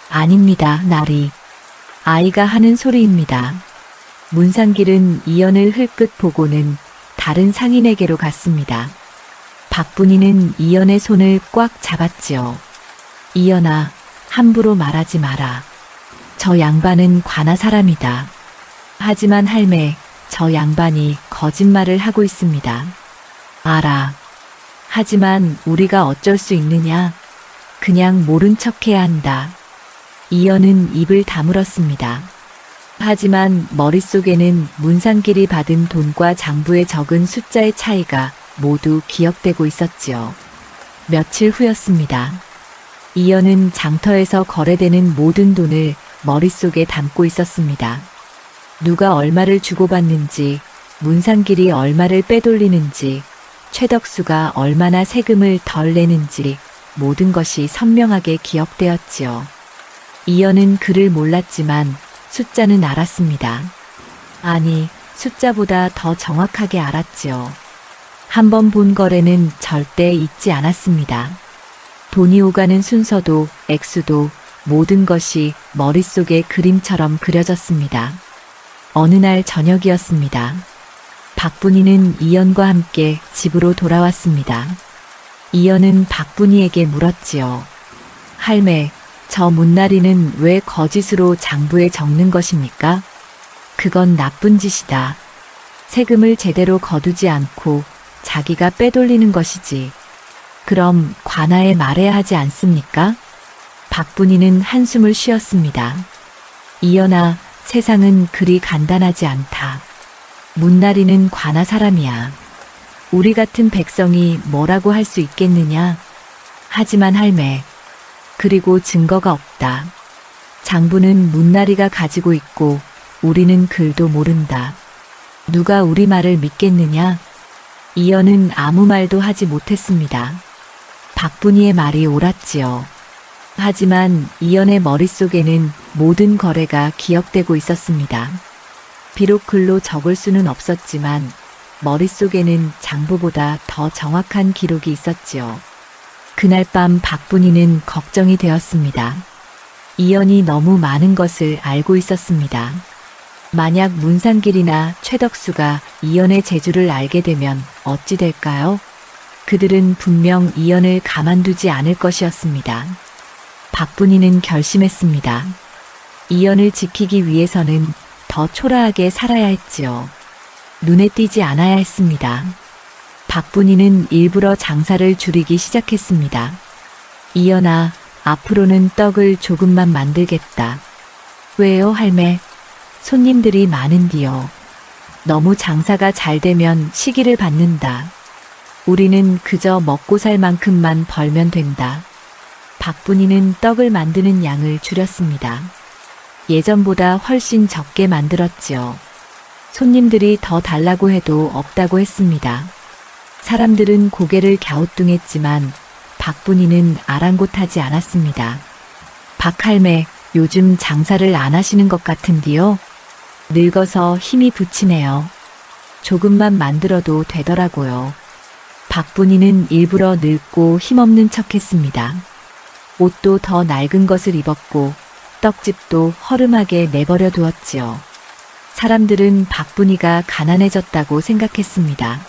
아닙니다, 나리. 아이가 하는 소리입니다. 문상길은 이연을 흘끗 보고는 다른 상인에게로 갔습니다. 박분이는 이연의 손을 꽉 잡았지요. 이연아, 함부로 말하지 마라. 저 양반은 관아 사람이다. 하지만 할매, 저 양반이 거짓말을 하고 있습니다. 알아. 하지만 우리가 어쩔 수 있느냐? 그냥 모른 척해야 한다. 이연은 입을 다물었습니다. 하지만 머릿속에는 문상길이 받은 돈과 장부에 적은 숫자의 차이가 모두 기억되고 있었지요. 며칠 후였습니다. 이연은 장터에서 거래되는 모든 돈을 머릿속에 담고 있었습니다. 누가 얼마를 주고받는지, 문상길이 얼마를 빼돌리는지, 최덕수가 얼마나 세금을 덜 내는지 모든 것이 선명하게 기억되었지요. 이연은 그를 몰랐지만 숫자는 알았습니다. 아니, 숫자보다 더 정확하게 알았지요. 한 번 본 거래는 절대 잊지 않았습니다. 돈이 오가는 순서도 액수도 모든 것이 머릿속에 그림처럼 그려졌습니다. 어느 날 저녁이었습니다. 박분이는 이연과 함께 집으로 돌아왔습니다. 이연은 박분이에게 물었지요. 할매, 저 문나리는 왜 거짓으로 장부에 적는 것입니까? 그건 나쁜 짓이다. 세금을 제대로 거두지 않고 자기가 빼돌리는 것이지. 그럼 관아에 말해야 하지 않습니까? 박분이는 한숨을 쉬었습니다. 이연아, 세상은 그리 간단하지 않다. 문나리는 관아 사람이야. 우리 같은 백성이 뭐라고 할 수 있겠느냐? 하지만 할매, 그리고 증거가 없다. 장부는 문나리가 가지고 있고 우리는 글도 모른다. 누가 우리 말을 믿겠느냐? 이연은 아무 말도 하지 못했습니다. 박분이의 말이 옳았지요. 하지만 이연의 머릿속에는 모든 거래가 기억되고 있었습니다. 비록 글로 적을 수는 없었지만 머릿속에는 장부보다 더 정확한 기록이 있었지요. 그날 밤 박분이는 걱정이 되었습니다. 이연이 너무 많은 것을 알고 있었습니다. 만약 문상길이나 최덕수가 이연의 재주를 알게 되면 어찌 될까요? 그들은 분명 이연을 가만두지 않을 것이었습니다. 박분이는 결심했습니다. 이연을 지키기 위해서는 더 초라하게 살아야 했지요. 눈에 띄지 않아야 했습니다. 박분이는 일부러 장사를 줄이기 시작했습니다. 이연아, 앞으로는 떡을 조금만 만들겠다. 왜요, 할매? 손님들이 많은디요. 너무 장사가 잘 되면 시기를 받는다. 우리는 그저 먹고 살 만큼만 벌면 된다. 박분이는 떡을 만드는 양을 줄였습니다. 예전보다 훨씬 적게 만들었지요. 손님들이 더 달라고 해도 없다고 했습니다. 사람들은 고개를 갸우뚱했지만 박분이는 아랑곳하지 않았습니다. 박할매, 요즘 장사를 안 하시는 것 같은디요? 늙어서 힘이 붙이네요. 조금만 만들어도 되더라고요. 박분이는 일부러 늙고 힘없는 척했습니다. 옷도 더 낡은 것을 입었고 떡집도 허름하게 내버려 두었지요. 사람들은 박분이가 가난해졌다고 생각했습니다.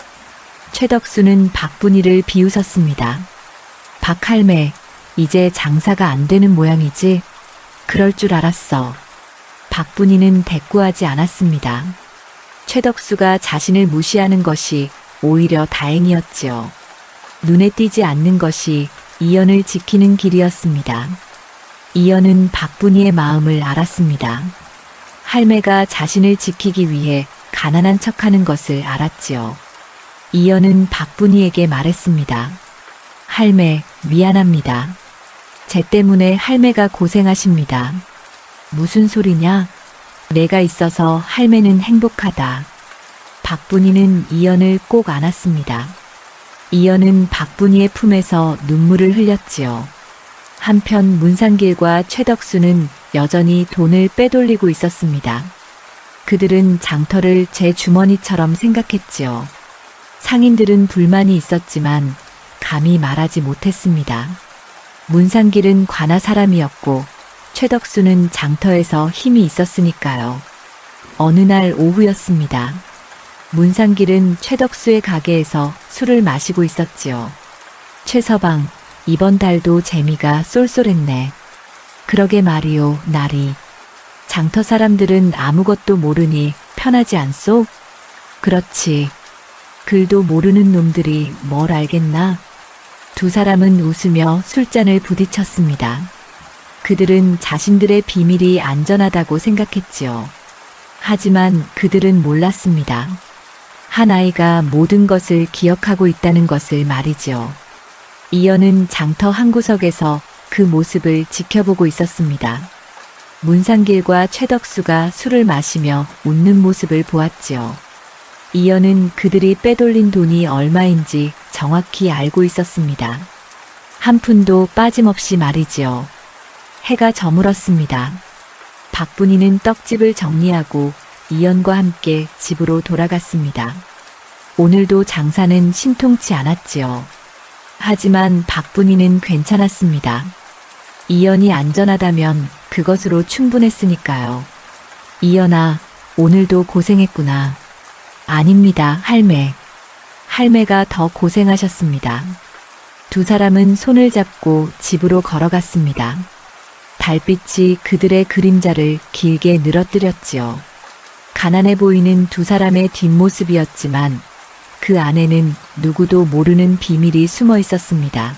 최덕수는 박분이를 비웃었습니다. 박할매, 이제 장사가 안 되는 모양이지? 그럴 줄 알았어. 박분이는 대꾸하지 않았습니다. 최덕수가 자신을 무시하는 것이 오히려 다행이었지요. 눈에 띄지 않는 것이 이연을 지키는 길이었습니다. 이연은 박분이의 마음을 알았습니다. 할매가 자신을 지키기 위해 가난한 척하는 것을 알았지요. 이연은 박분이에게 말했습니다. 할매, 미안합니다. 제 때문에 할매가 고생하십니다. 무슨 소리냐? 내가 있어서 할매는 행복하다. 박분이는 이연을 꼭 안았습니다. 이연은 박분이의 품에서 눈물을 흘렸지요. 한편 문상길과 최덕수는 여전히 돈을 빼돌리고 있었습니다. 그들은 장터를 제 주머니처럼 생각했지요. 상인들은 불만이 있었지만 감히 말하지 못했습니다. 문상길은 관아 사람이었고 최덕수는 장터에서 힘이 있었으니까요. 어느 날 오후였습니다. 문상길은 최덕수의 가게에서 술을 마시고 있었지요. 최서방, 이번 달도 재미가 쏠쏠했네. 그러게 말이오, 나리. 장터 사람들은 아무것도 모르니 편하지 않소? 그렇지. 글도 모르는 놈들이 뭘 알겠나? 두 사람은 웃으며 술잔을 부딪혔습니다. 그들은 자신들의 비밀이 안전하다고 생각했지요. 하지만 그들은 몰랐습니다. 한 아이가 모든 것을 기억하고 있다는 것을 말이지요. 이연은 장터 한 구석에서 그 모습을 지켜보고 있었습니다. 문상길과 최덕수가 술을 마시며 웃는 모습을 보았지요. 이연은 그들이 빼돌린 돈이 얼마인지 정확히 알고 있었습니다. 한 푼도 빠짐없이 말이지요. 해가 저물었습니다. 박분이는 떡집을 정리하고 이연과 함께 집으로 돌아갔습니다. 오늘도 장사는 신통치 않았지요. 하지만 박분이는 괜찮았습니다. 이연이 안전하다면 그것으로 충분했으니까요. 이연아, 오늘도 고생했구나. 아닙니다, 할매. 할매가 더 고생하셨습니다. 두 사람은 손을 잡고 집으로 걸어갔습니다. 달빛이 그들의 그림자를 길게 늘어뜨렸지요. 가난해 보이는 두 사람의 뒷모습이었지만 그 안에는 누구도 모르는 비밀이 숨어 있었습니다.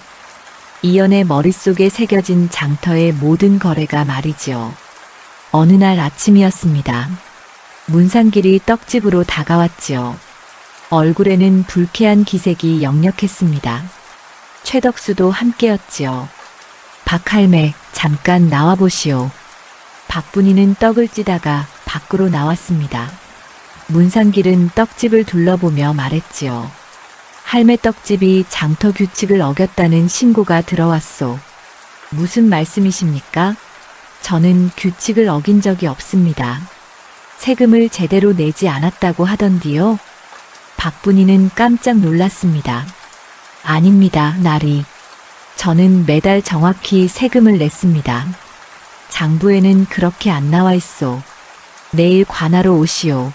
이연의 머릿속에 새겨진 장터의 모든 거래가 말이지요. 어느 날 아침이었습니다. 문상길이 떡집으로 다가왔지요. 얼굴에는 불쾌한 기색이 역력했습니다. 최덕수도 함께였지요. 박할매, 잠깐 나와보시오. 박분이는 떡을 찌다가 밖으로 나왔습니다. 문상길은 떡집을 둘러보며 말했지요. 할매 떡집이 장터 규칙을 어겼다는 신고가 들어왔소. 무슨 말씀이십니까? 저는 규칙을 어긴 적이 없습니다. 세금을 제대로 내지 않았다고 하던디요. 박분이는 깜짝 놀랐습니다. 아닙니다, 나리. 저는 매달 정확히 세금을 냈습니다. 장부에는 그렇게 안 나와 있소. 내일 관하로 오시오.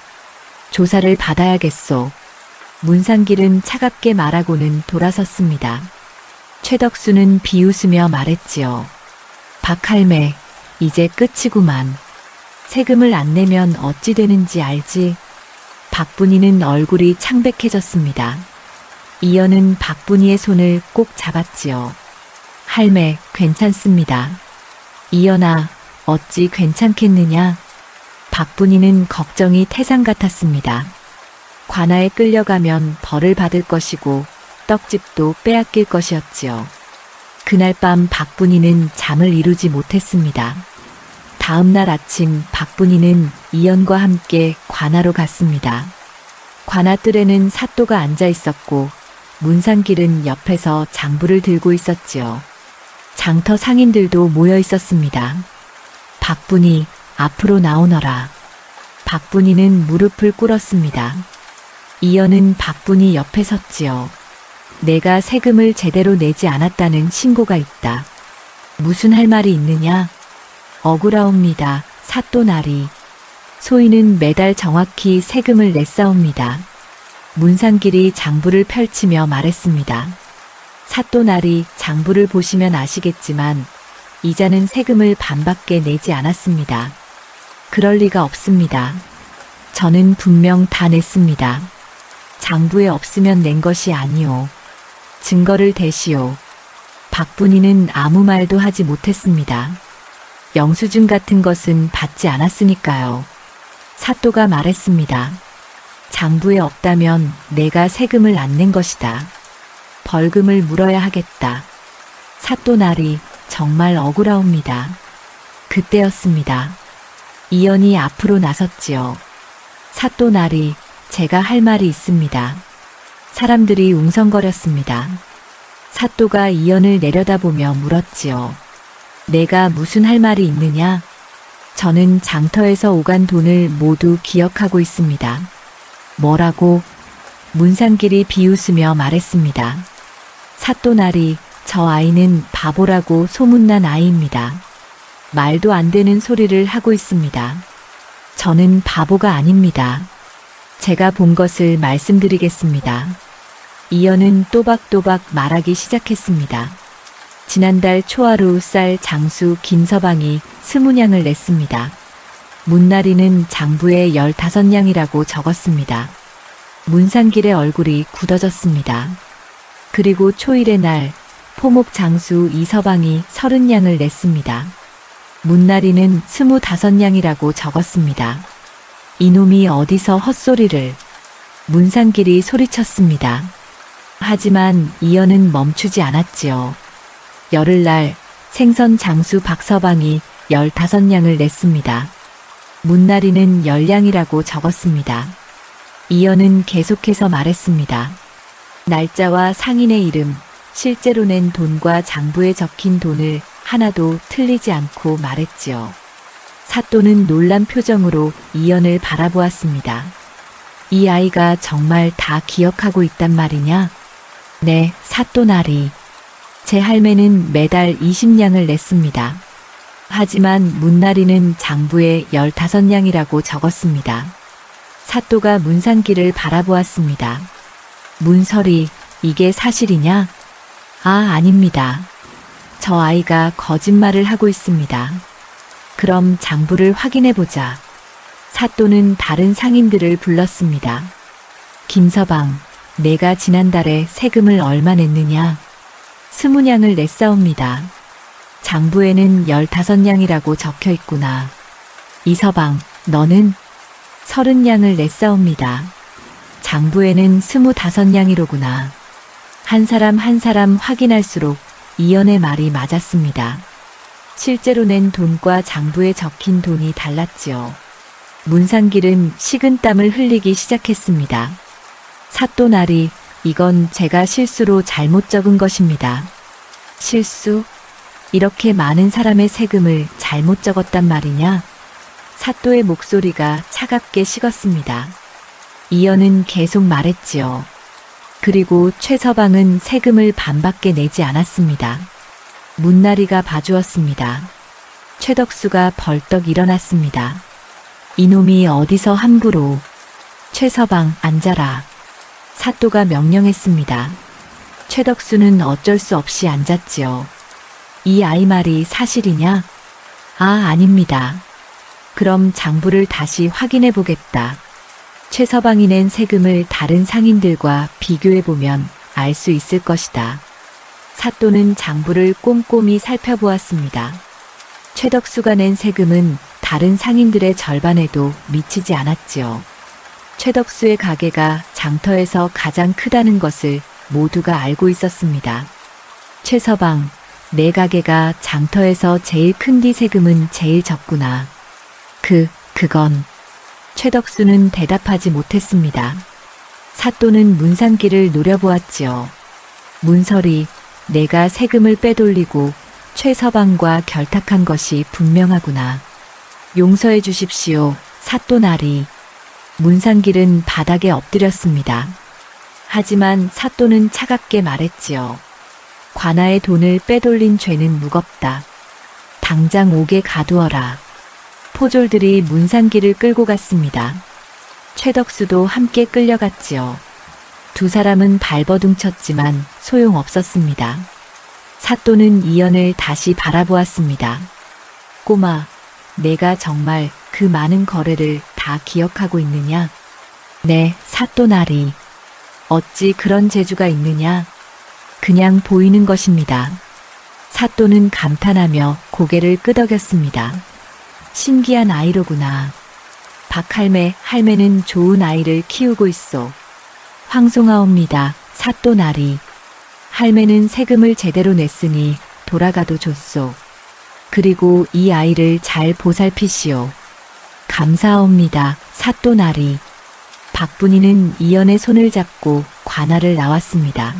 조사를 받아야겠소. 문상길은 차갑게 말하고는 돌아섰습니다. 최덕수는 비웃으며 말했지요. 박할매, 이제 끝이구만. 세금을 안 내면 어찌 되는지 알지? 박분이는 얼굴이 창백해졌습니다. 이연은 박분이의 손을 꼭 잡았지요. 할매, 괜찮습니다. 이연아, 어찌 괜찮겠느냐? 박분이는 걱정이 태산 같았습니다. 관아에 끌려가면 벌을 받을 것이고 떡집도 빼앗길 것이었지요. 그날 밤 박분이는 잠을 이루지 못했습니다. 다음 날 아침 박분이는 이연과 함께 관아로 갔습니다. 관아 뜰에는 사또가 앉아 있었고 문상길은 옆에서 장부를 들고 있었지요. 장터 상인들도 모여 있었습니다. 박분이, 앞으로 나오너라. 박분이는 무릎을 꿇었습니다. 이연은 박분이 옆에 섰지요. 내가 세금을 제대로 내지 않았다는 신고가 있다. 무슨 할 말이 있느냐? 억울하옵니다. 사또나리. 소인은 매달 정확히 세금을 냈사옵니다. 문상길이 장부를 펼치며 말했습니다. 사또나리, 장부를 보시면 아시겠지만 이자는 세금을 반밖에 내지 않았습니다. 그럴 리가 없습니다. 저는 분명 다 냈습니다. 장부에 없으면 낸 것이 아니오. 증거를 대시오. 박분이는 아무 말도 하지 못했습니다. 영수증 같은 것은 받지 않았으니까요. 사또가 말했습니다. 장부에 없다면 내가 세금을 안 낸 것이다. 벌금을 물어야 하겠다. 사또나리, 정말 억울하옵니다. 그때였습니다. 이연이 앞으로 나섰지요. 사또나리, 제가 할 말이 있습니다. 사람들이 웅성거렸습니다. 사또가 이연을 내려다보며 물었지요. 내가 무슨 할 말이 있느냐? 저는 장터에서 오간 돈을 모두 기억하고 있습니다. 뭐라고? 문상길이 비웃으며 말했습니다. 사또나리, 저 아이는 바보라고 소문난 아이입니다. 말도 안 되는 소리를 하고 있습니다. 저는 바보가 아닙니다. 제가 본 것을 말씀드리겠습니다. 이연은 또박또박 말하기 시작했습니다. 지난달 초하루 쌀 장수 김서방이 20냥을 냈습니다. 문나리는 장부에 15냥이라고 적었습니다. 문상길의 얼굴이 굳어졌습니다. 그리고 초일의 날 포목 장수 이서방이 30냥을 냈습니다. 문나리는 25냥이라고 적었습니다. 이놈이 어디서 헛소리를. 문상길이 소리쳤습니다. 하지만 이연은 멈추지 않았지요. 열흘날 생선 장수 박서방이 15냥을 냈습니다. 문나리는 10냥이라고 적었습니다. 이연은 계속해서 말했습니다. 날짜와 상인의 이름, 실제로 낸 돈과 장부에 적힌 돈을 하나도 틀리지 않고 말했지요. 사또는 놀란 표정으로 이연을 바라보았습니다. 이 아이가 정말 다 기억하고 있단 말이냐? 네, 사또나리. 제 할매는 매달 20냥을 냈습니다. 하지만 문나리는 장부에 15냥이라고 적었습니다. 사또가 문상길을 바라보았습니다. 문설이, 이게 사실이냐? 아, 아닙니다. 저 아이가 거짓말을 하고 있습니다. 그럼 장부를 확인해보자. 사또는 다른 상인들을 불렀습니다. 김서방, 내가 지난달에 세금을 얼마 냈느냐? 20냥을 냈사옵니다. 장부에는 15냥이라고 적혀 있구나. 이서방, 너는 30냥을 냈사옵니다. 장부에는 25냥이로구나. 한 사람 한 사람 확인할수록 이연의 말이 맞았습니다. 실제로 낸 돈과 장부에 적힌 돈이 달랐지요. 문상길은 식은땀을 흘리기 시작했습니다. 사또나리, 이건 제가 실수로 잘못 적은 것입니다. 실수? 이렇게 많은 사람의 세금을 잘못 적었단 말이냐? 사또의 목소리가 차갑게 식었습니다. 이연은 계속 말했지요. 그리고 최서방은 세금을 반밖에 내지 않았습니다. 문나리가 봐주었습니다. 최덕수가 벌떡 일어났습니다. 이놈이 어디서 함부로. 최서방, 앉아라. 사또가 명령했습니다. 최덕수는 어쩔 수 없이 앉았지요. 이 아이 말이 사실이냐? 아, 아닙니다. 그럼 장부를 다시 확인해 보겠다. 최서방이 낸 세금을 다른 상인들과 비교해보면 알 수 있을 것이다. 사또는 장부를 꼼꼼히 살펴보았습니다. 최덕수가 낸 세금은 다른 상인들의 절반에도 미치지 않았지요. 최덕수의 가게가 장터에서 가장 크다는 것을 모두가 알고 있었습니다. 최서방, 내 가게가 장터에서 제일 큰디 세금은 제일 적구나. 그건. 최덕수는 대답하지 못했습니다. 사또는 문상길을 노려보았지요. 문설이, 내가 세금을 빼돌리고 최서방과 결탁한 것이 분명하구나. 용서해 주십시오, 사또나리. 문상길은 바닥에 엎드렸습니다. 하지만 사또는 차갑게 말했지요. 관아의 돈을 빼돌린 죄는 무겁다. 당장 옥에 가두어라. 포졸들이 문상길을 끌고 갔습니다. 최덕수도 함께 끌려갔지요. 두 사람은 발버둥 쳤지만 소용없었습니다. 사또는 이연을 다시 바라보았습니다. 꼬마, 내가 정말 그 많은 거래를 다 기억하고 있느냐? 네, 사또나리. 어찌 그런 재주가 있느냐? 그냥 보이는 것입니다. 사또는 감탄하며 고개를 끄덕였습니다. 신기한 아이로구나. 박할매, 할매는 좋은 아이를 키우고 있소. 황송하옵니다, 사또나리. 할매는 세금을 제대로 냈으니 돌아가도 좋소. 그리고 이 아이를 잘 보살피시오. 감사합니다, 사또나리. 박분이는 이연의 손을 잡고 관아를 나왔습니다.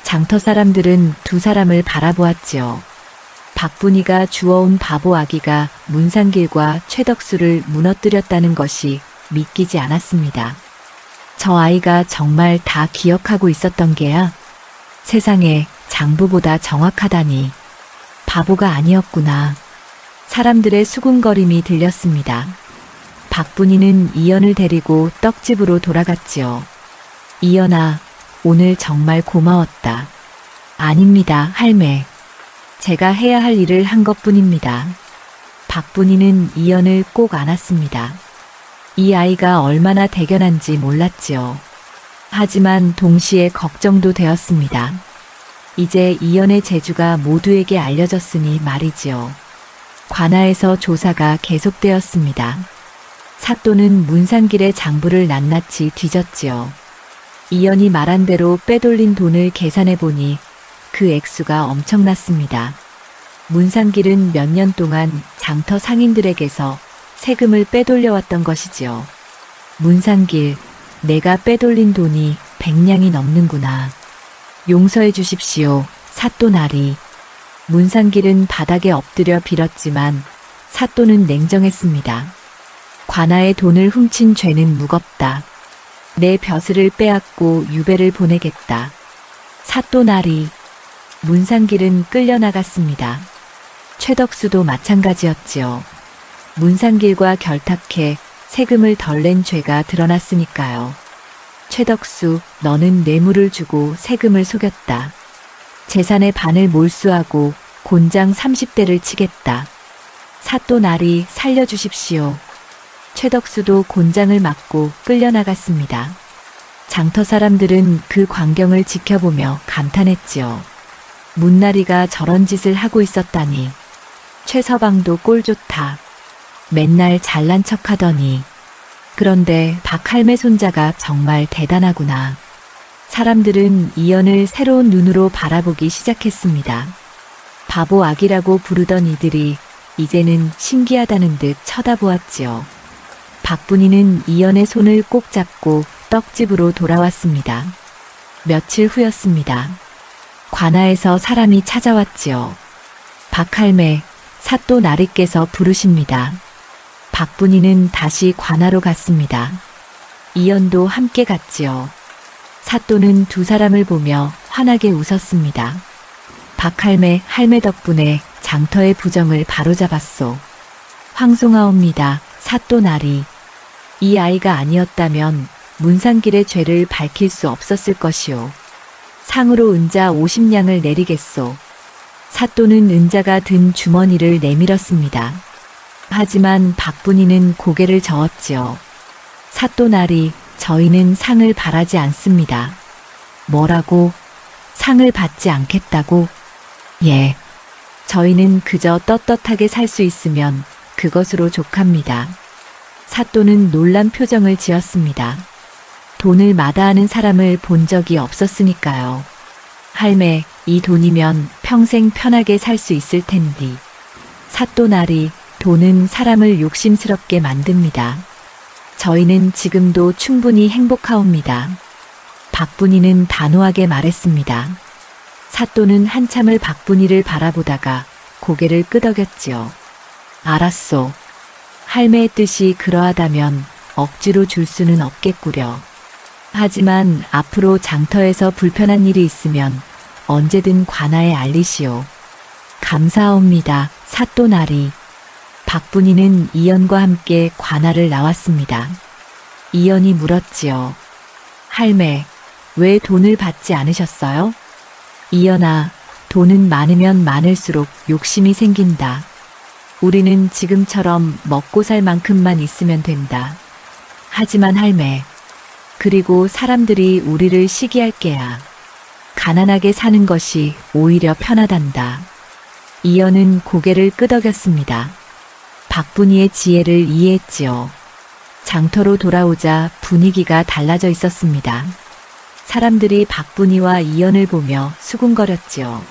장터 사람들은 두 사람을 바라보았지요. 박분이가 주워온 바보 아기가 문상길과 최덕수를 무너뜨렸다는 것이 믿기지 않았습니다. 저 아이가 정말 다 기억하고 있었던 게야? 세상에 장부보다 정확하다니. 바보가 아니었구나. 사람들의 수군거림이 들렸습니다. 박분이는 이연을 데리고 떡집으로 돌아갔지요. 이연아, 오늘 정말 고마웠다. 아닙니다, 할매. 제가 해야 할 일을 한 것뿐입니다. 박분이는 이연을 꼭 안았습니다. 이 아이가 얼마나 대견한지 몰랐지요. 하지만 동시에 걱정도 되었습니다. 이제 이연의 재주가 모두에게 알려졌으니 말이지요. 관아에서 조사가 계속되었습니다. 사또는 문상길의 장부를 낱낱이 뒤졌지요. 이연이 말한 대로 빼돌린 돈을 계산해 보니 그 액수가 엄청났습니다. 문상길은 몇 년 동안 장터 상인들에게서 세금을 빼돌려왔던 것이지요. 문상길, 내가 빼돌린 돈이 100냥이 넘는구나. 용서해 주십시오, 사또나리. 문상길은 바닥에 엎드려 빌었지만 사또는 냉정했습니다. 관아의 돈을 훔친 죄는 무겁다. 내 벼슬을 빼앗고 유배를 보내겠다. 사또나리. 문상길은 끌려나갔습니다. 최덕수도 마찬가지였지요. 문상길과 결탁해 세금을 덜 낸 죄가 드러났으니까요. 최덕수, 너는 뇌물을 주고 세금을 속였다. 재산의 반을 몰수하고 곤장 30대를 치겠다. 사또나리, 살려주십시오. 최덕수도 곤장을 맞고 끌려나갔습니다. 장터 사람들은 그 광경을 지켜보며 감탄했지요. 문나리가 저런 짓을 하고 있었다니. 최서방도 꼴 좋다. 맨날 잘난 척하더니. 그런데 박할매 손자가 정말 대단하구나. 사람들은 이연을 새로운 눈으로 바라보기 시작했습니다. 바보 아기라고 부르던 이들이 이제는 신기하다는 듯 쳐다보았지요. 박분이는 이연의 손을 꼭 잡고 떡집으로 돌아왔습니다. 며칠 후였습니다. 관아에서 사람이 찾아왔지요. 박할매, 사또나리께서 부르십니다. 박분이는 다시 관아로 갔습니다. 이연도 함께 갔지요. 사또는 두 사람을 보며 환하게 웃었습니다. 박할매, 할매 덕분에 장터의 부정을 바로잡았소. 황송하옵니다, 사또나리. 이 아이가 아니었다면 문상길의 죄를 밝힐 수 없었을 것이오. 상으로 은자 50냥을 내리겠소. 사또는 은자가 든 주머니를 내밀었습니다. 하지만 박분이는 고개를 저었지요. 사또나리, 저희는 상을 바라지 않습니다. 뭐라고? 상을 받지 않겠다고? 예. 저희는 그저 떳떳하게 살 수 있으면 그것으로 족합니다. 사또는 놀란 표정을 지었습니다. 돈을 마다하는 사람을 본 적이 없었으니까요. 할매, 이 돈이면 평생 편하게 살 수 있을 텐디. 사또나리, 돈은 사람을 욕심스럽게 만듭니다. 저희는 지금도 충분히 행복하옵니다. 박분이는 단호하게 말했습니다. 사또는 한참을 박분이를 바라보다가 고개를 끄덕였지요. 알았소. 할매의 뜻이 그러하다면 억지로 줄 수는 없겠구려. 하지만 앞으로 장터에서 불편한 일이 있으면 언제든 관아에 알리시오. 감사합니다. 사또나리. 박분이는 이연과 함께 관아를 나왔습니다. 이연이 물었지요. 할매, 왜 돈을 받지 않으셨어요? 이연아, 돈은 많으면 많을수록 욕심이 생긴다. 우리는 지금처럼 먹고 살 만큼만 있으면 된다. 하지만 할매, 그리고 사람들이 우리를 시기할 게야. 가난하게 사는 것이 오히려 편하단다. 이연은 고개를 끄덕였습니다. 박분이의 지혜를 이해했지요. 장터로 돌아오자 분위기가 달라져 있었습니다. 사람들이 박분이와 이연을 보며 수군거렸지요.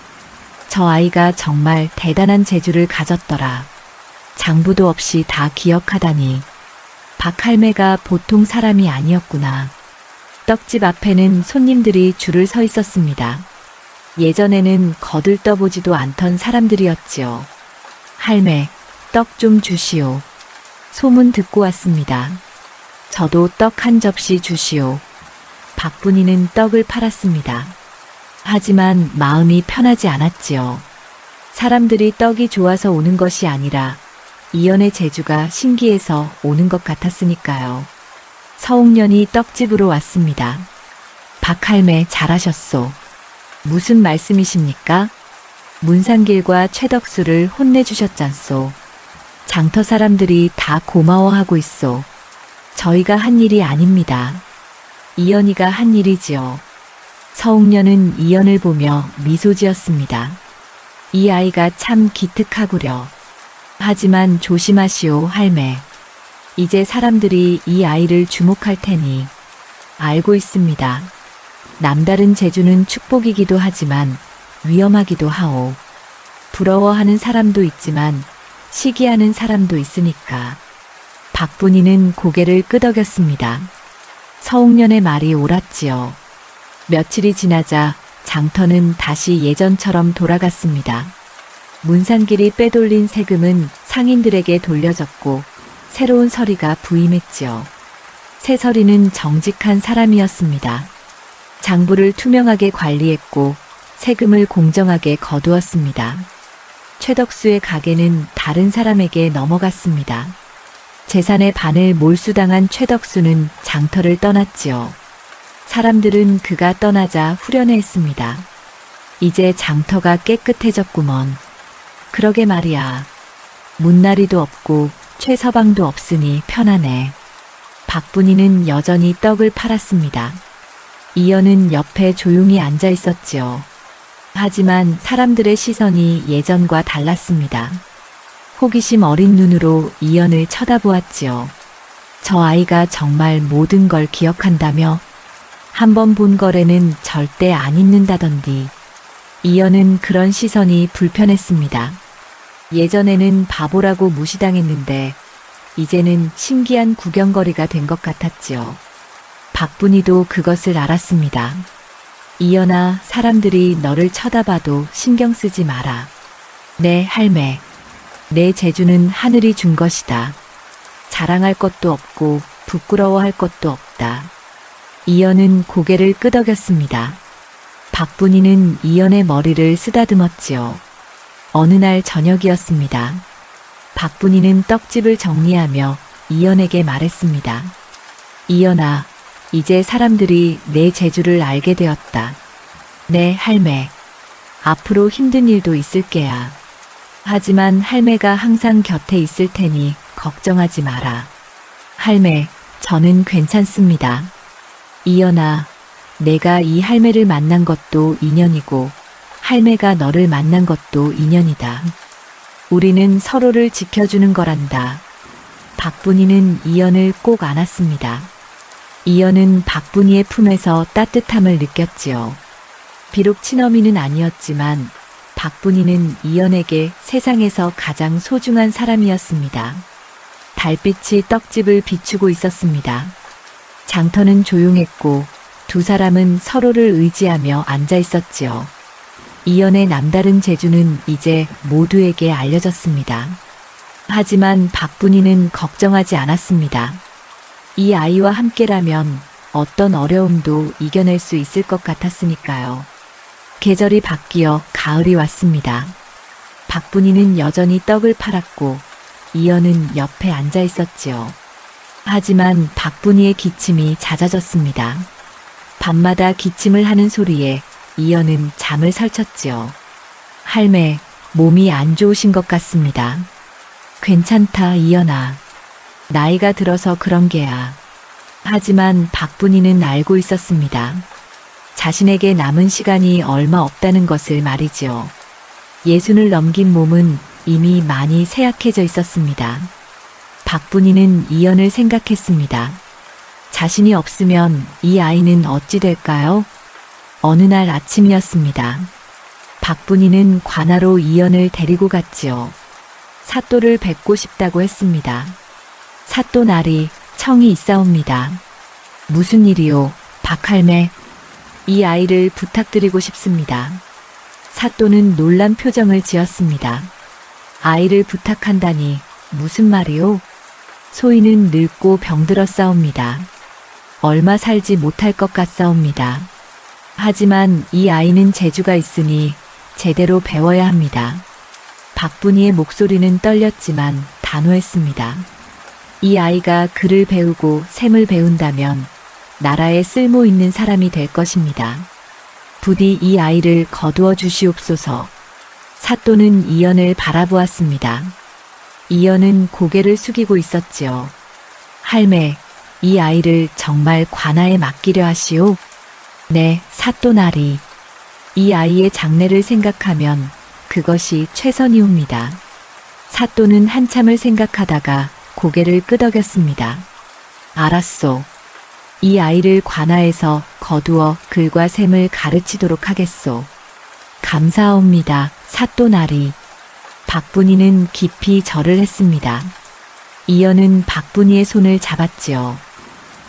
저 아이가 정말 대단한 재주를 가졌더라. 장부도 없이 다 기억하다니. 박할매가 보통 사람이 아니었구나. 떡집 앞에는 손님들이 줄을 서 있었습니다. 예전에는 거들떠보지도 않던 사람들이었지요. 할매, 떡 좀 주시오. 소문 듣고 왔습니다. 저도 떡 한 접시 주시오. 박분이는 떡을 팔았습니다. 하지만 마음이 편하지 않았지요. 사람들이 떡이 좋아서 오는 것이 아니라 이연의 재주가 신기해서 오는 것 같았으니까요. 서옥년이 떡집으로 왔습니다. 박할매 잘하셨소. 무슨 말씀이십니까? 문상길과 최덕수를 혼내주셨잖소. 장터 사람들이 다 고마워하고 있소. 저희가 한 일이 아닙니다. 이연이가 한 일이지요. 서옥년은 이연을 보며 미소 지었습니다. 이 아이가 참 기특하구려. 하지만 조심하시오, 할매. 이제 사람들이 이 아이를 주목할 테니. 알고 있습니다. 남다른 재주는 축복이기도 하지만 위험하기도 하오. 부러워하는 사람도 있지만 시기하는 사람도 있으니까. 박분이는 고개를 끄덕였습니다. 서옥년의 말이 옳았지요. 며칠이 지나자 장터는 다시 예전처럼 돌아갔습니다. 문상길이 빼돌린 세금은 상인들에게 돌려졌고 새로운 서리가 부임했지요. 새 서리는 정직한 사람이었습니다. 장부를 투명하게 관리했고 세금을 공정하게 거두었습니다. 최덕수의 가게는 다른 사람에게 넘어갔습니다. 재산의 반을 몰수당한 최덕수는 장터를 떠났지요. 사람들은 그가 떠나자 후련해했습니다. 이제 장터가 깨끗해졌구먼. 그러게 말이야. 문나리도 없고 최서방도 없으니 편하네. 박분이는 여전히 떡을 팔았습니다. 이연은 옆에 조용히 앉아 있었지요. 하지만 사람들의 시선이 예전과 달랐습니다. 호기심 어린 눈으로 이연을 쳐다보았지요. 저 아이가 정말 모든 걸 기억한다며? 한 번 본 거래는 절대 안 잊는다던디. 이연은 그런 시선이 불편했습니다. 예전에는 바보라고 무시당했는데 이제는 신기한 구경거리가 된 것 같았지요. 박분이도 그것을 알았습니다. 이연아, 사람들이 너를 쳐다봐도 신경 쓰지 마라. 네, 할매. 내 재주는 하늘이 준 것이다. 자랑할 것도 없고 부끄러워할 것도 없다. 이연은 고개를 끄덕였습니다. 박분이는 이연의 머리를 쓰다듬었지요. 어느 날 저녁이었습니다. 박분이는 떡집을 정리하며 이연에게 말했습니다. 이연아, 이제 사람들이 내 재주를 알게 되었다. 네, 할매. 앞으로 힘든 일도 있을 게야. 하지만 할매가 항상 곁에 있을 테니 걱정하지 마라. 할매, 저는 괜찮습니다. 이연아, 내가 이 할매를 만난 것도 인연이고 할매가 너를 만난 것도 인연이다. 우리는 서로를 지켜주는 거란다. 박분이는 이연을 꼭 안았습니다. 이연은 박분이의 품에서 따뜻함을 느꼈지요. 비록 친어미는 아니었지만 박분이는 이연에게 세상에서 가장 소중한 사람이었습니다. 달빛이 떡집을 비추고 있었습니다. 장터는 조용했고 두 사람은 서로를 의지하며 앉아 있었지요. 이연의 남다른 재주는 이제 모두에게 알려졌습니다. 하지만 박분이는 걱정하지 않았습니다. 이 아이와 함께라면 어떤 어려움도 이겨낼 수 있을 것 같았으니까요. 계절이 바뀌어 가을이 왔습니다. 박분이는 여전히 떡을 팔았고 이연은 옆에 앉아 있었지요. 하지만 박분이의 기침이 잦아졌습니다. 밤마다 기침을 하는 소리에 이연은 잠을 설쳤지요. 할매, 몸이 안 좋으신 것 같습니다. 괜찮다, 이연아. 나이가 들어서 그런 게야. 하지만 박분이는 알고 있었습니다. 자신에게 남은 시간이 얼마 없다는 것을 말이지요. 60을 넘긴 몸은 이미 많이 쇠약해져 있었습니다. 박분이는 이연을 생각했습니다. 자신이 없으면 이 아이는 어찌 될까요? 어느 날 아침이었습니다. 박분이는 관아로 이연을 데리고 갔지요. 사또를 뵙고 싶다고 했습니다. 사또 날이 청이 있사옵니다. 무슨 일이요, 박할매? 이 아이를 부탁드리고 싶습니다. 사또는 놀란 표정을 지었습니다. 아이를 부탁한다니 무슨 말이요? 소인은 늙고 병들었사옵니다. 얼마 살지 못할 것 같사옵니다. 하지만 이 아이는 재주가 있으니 제대로 배워야 합니다. 박분이의 목소리는 떨렸지만 단호했습니다. 이 아이가 글을 배우고 셈을 배운다면 나라에 쓸모 있는 사람이 될 것입니다. 부디 이 아이를 거두어 주시옵소서. 사또는 이연을 바라보았습니다. 이연은 고개를 숙이고 있었지요. 할매, 이 아이를 정말 관아에 맡기려 하시오? 네, 사또나리. 이 아이의 장래를 생각하면 그것이 최선이옵니다. 사또는 한참을 생각하다가 고개를 끄덕였습니다. 알았소. 이 아이를 관아에서 거두어 글과 셈을 가르치도록 하겠소. 감사합니다, 사또나리. 박분이는 깊이 절을 했습니다. 이연은 박분이의 손을 잡았지요.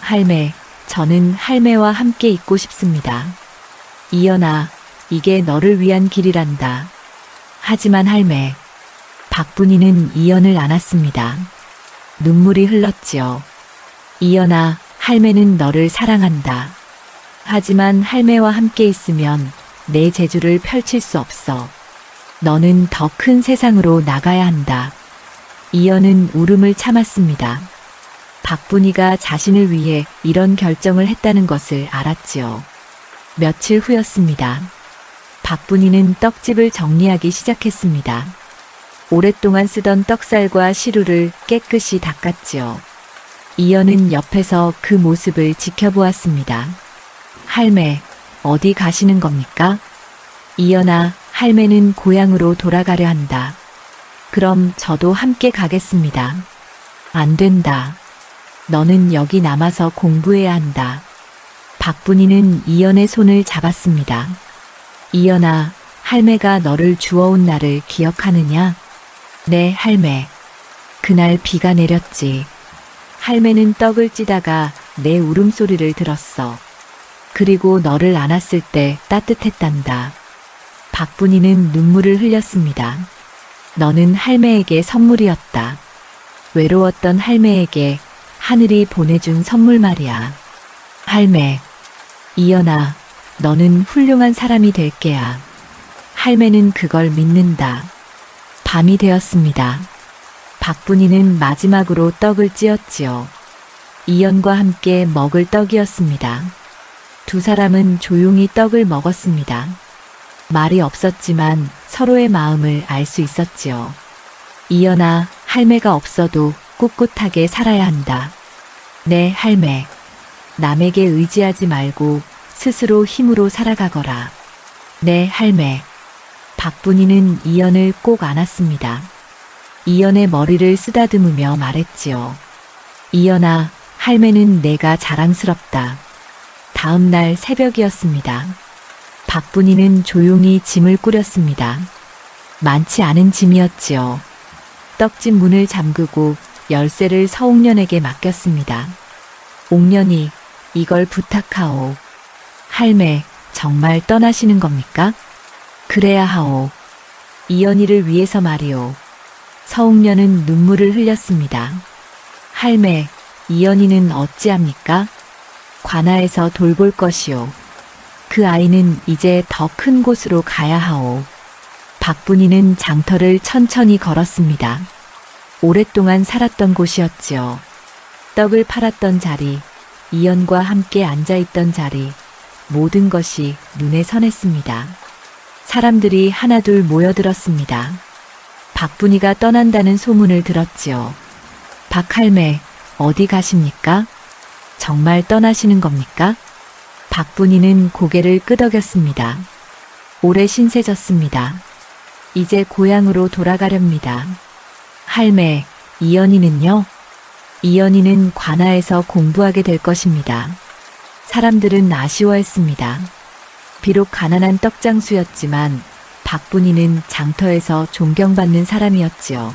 할매, 저는 할매와 함께 있고 싶습니다. 이연아, 이게 너를 위한 길이란다. 하지만 할매, 박분이는 이연을 안았습니다. 눈물이 흘렀지요. 이연아, 할매는 너를 사랑한다. 하지만 할매와 함께 있으면 내 재주를 펼칠 수 없어. 너는 더 큰 세상으로 나가야 한다. 이연은 울음을 참았습니다. 박분이가 자신을 위해 이런 결정을 했다는 것을 알았지요. 며칠 후였습니다. 박분이는 떡집을 정리하기 시작했습니다. 오랫동안 쓰던 떡살과 시루를 깨끗이 닦았지요. 이연은 옆에서 그 모습을 지켜보았습니다. 할매, 어디 가시는 겁니까? 이연아, 할매는 고향으로 돌아가려 한다. 그럼 저도 함께 가겠습니다. 안 된다. 너는 여기 남아서 공부해야 한다. 박분이는 이연의 손을 잡았습니다. 이연아, 할매가 너를 주워온 날을 기억하느냐? 네, 할매. 그날 비가 내렸지. 할매는 떡을 찌다가 내 울음소리를 들었어. 그리고 너를 안았을 때 따뜻했단다. 박분이는 눈물을 흘렸습니다. 너는 할매에게 선물이었다. 외로웠던 할매에게 하늘이 보내준 선물 말이야. 할매, 이연아, 너는 훌륭한 사람이 될 게야. 할매는 그걸 믿는다. 밤이 되었습니다. 박분이는 마지막으로 떡을 찌었지요. 이연과 함께 먹을 떡이었습니다. 두 사람은 조용히 떡을 먹었습니다. 말이 없었지만 서로의 마음을 알 수 있었지요. 이연아, 할매가 없어도 꿋꿋하게 살아야 한다. 네, 할매. 남에게 의지하지 말고 스스로 힘으로 살아가거라. 네, 할매. 박분이는 이연을 꼭 안았습니다. 이연의 머리를 쓰다듬으며 말했지요. 이연아, 할매는 내가 자랑스럽다. 다음 날 새벽이었습니다. 박분이는 조용히 짐을 꾸렸습니다. 많지 않은 짐이었지요. 떡집 문을 잠그고 열쇠를 서옥년에게 맡겼습니다. 옥년이, 이걸 부탁하오. 할매, 정말 떠나시는 겁니까? 그래야 하오. 이연이를 위해서 말이오. 서옥년은 눈물을 흘렸습니다. 할매, 이연희는 어찌합니까? 관아에서 돌볼 것이오. 그 아이는 이제 더 큰 곳으로 가야 하오. 박분이는 장터를 천천히 걸었습니다. 오랫동안 살았던 곳이었지요. 떡을 팔았던 자리, 이연과 함께 앉아있던 자리, 모든 것이 눈에 선했습니다. 사람들이 하나둘 모여들었습니다. 박분이가 떠난다는 소문을 들었지요. 박할매, 어디 가십니까? 정말 떠나시는 겁니까? 박분이는 고개를 끄덕였습니다. 올해 신세졌습니다. 이제 고향으로 돌아가렵니다. 할매, 이연희는요? 이연희는 관아에서 공부하게 될 것입니다. 사람들은 아쉬워했습니다. 비록 가난한 떡장수였지만 박분이는 장터에서 존경받는 사람이었지요.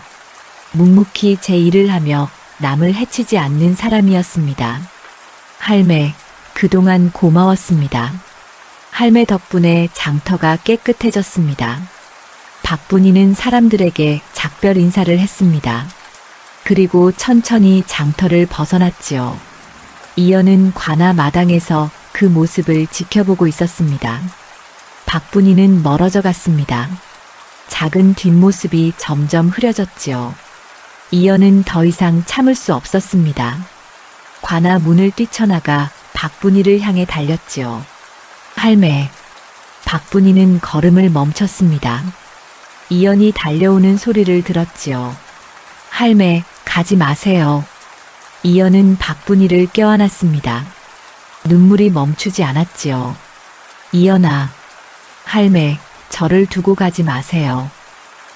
묵묵히 제 일을 하며 남을 해치지 않는 사람이었습니다. 할매, 그동안 고마웠습니다. 할매 덕분에 장터가 깨끗해졌습니다. 박분이는 사람들에게 작별 인사를 했습니다. 그리고 천천히 장터를 벗어났지요. 이연은 관아 마당에서 그 모습을 지켜보고 있었습니다. 박분이는 멀어져 갔습니다. 작은 뒷모습이 점점 흐려졌지요. 이연은 더 이상 참을 수 없었습니다. 관아 문을 뛰쳐나가 박분이를 향해 달렸지요. 할매. 박분이는 걸음을 멈췄습니다. 이연이 달려오는 소리를 들었지요. 할매, 가지 마세요. 이연은 박분이를 껴안았습니다. 눈물이 멈추지 않았지요. 이연아. 할매, 저를 두고 가지 마세요.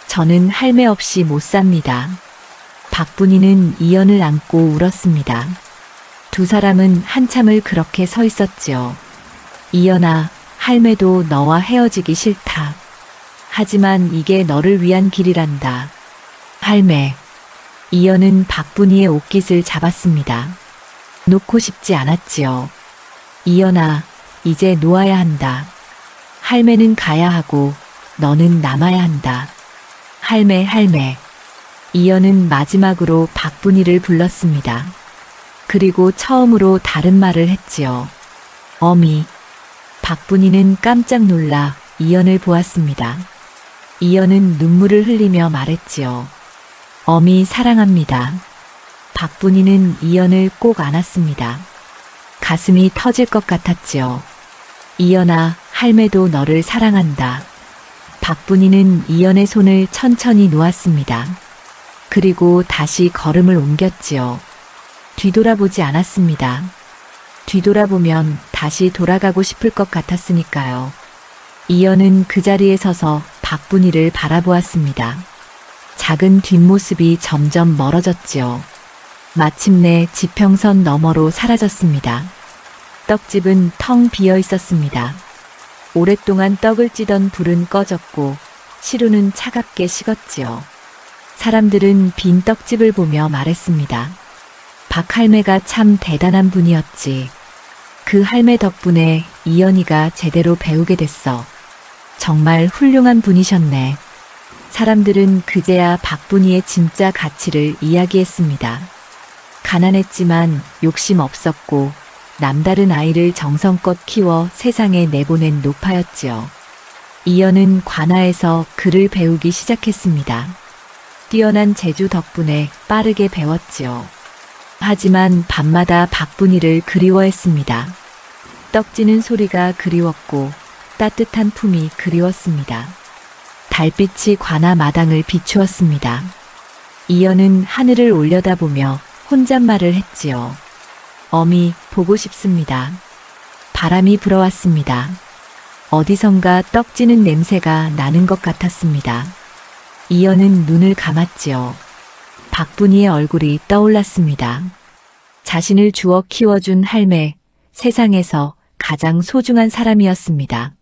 저는 할매 없이 못 삽니다. 박분이는 이연을 안고 울었습니다. 두 사람은 한참을 그렇게 서 있었지요. 이연아, 할매도 너와 헤어지기 싫다. 하지만 이게 너를 위한 길이란다. 할매. 이연은 박분이의 옷깃을 잡았습니다. 놓고 싶지 않았지요. 이연아, 이제 놓아야 한다. 할매는 가야 하고 너는 남아야 한다. 할매, 할매. 이연은 마지막으로 박분이를 불렀습니다. 그리고 처음으로 다른 말을 했지요. 어미. 박분이는 깜짝 놀라 이연을 보았습니다. 이연은 눈물을 흘리며 말했지요. 어미 사랑합니다. 박분이는 이연을 꼭 안았습니다. 가슴이 터질 것 같았지요. 이연아, 할매도 너를 사랑한다. 박분이는 이연의 손을 천천히 놓았습니다. 그리고 다시 걸음을 옮겼지요. 뒤돌아보지 않았습니다. 뒤돌아보면 다시 돌아가고 싶을 것 같았으니까요. 이연은 그 자리에 서서 박분이를 바라보았습니다. 작은 뒷모습이 점점 멀어졌지요. 마침내 지평선 너머로 사라졌습니다. 떡집은 텅 비어 있었습니다. 오랫동안 떡을 찌던 불은 꺼졌고 시루는 차갑게 식었지요. 사람들은 빈 떡집을 보며 말했습니다. 박할매가 참 대단한 분이었지. 그 할매 덕분에 이연희가 제대로 배우게 됐어. 정말 훌륭한 분이셨네. 사람들은 그제야 박분이의 진짜 가치를 이야기했습니다. 가난했지만 욕심 없었고 남다른 아이를 정성껏 키워 세상에 내보낸 노파였지요. 이연은 관아에서 글을 배우기 시작했습니다. 뛰어난 재주 덕분에 빠르게 배웠지요. 하지만 밤마다 박분이를 그리워했습니다. 떡지는 소리가 그리웠고 따뜻한 품이 그리웠습니다. 달빛이 관아 마당을 비추었습니다. 이연은 하늘을 올려다보며 혼잣말을 했지요. 어미, 보고 싶습니다. 바람이 불어왔습니다. 어디선가 떡지는 냄새가 나는 것 같았습니다. 이연은 눈을 감았지요. 박분이의 얼굴이 떠올랐습니다. 자신을 주워 키워준 할매, 세상에서 가장 소중한 사람이었습니다.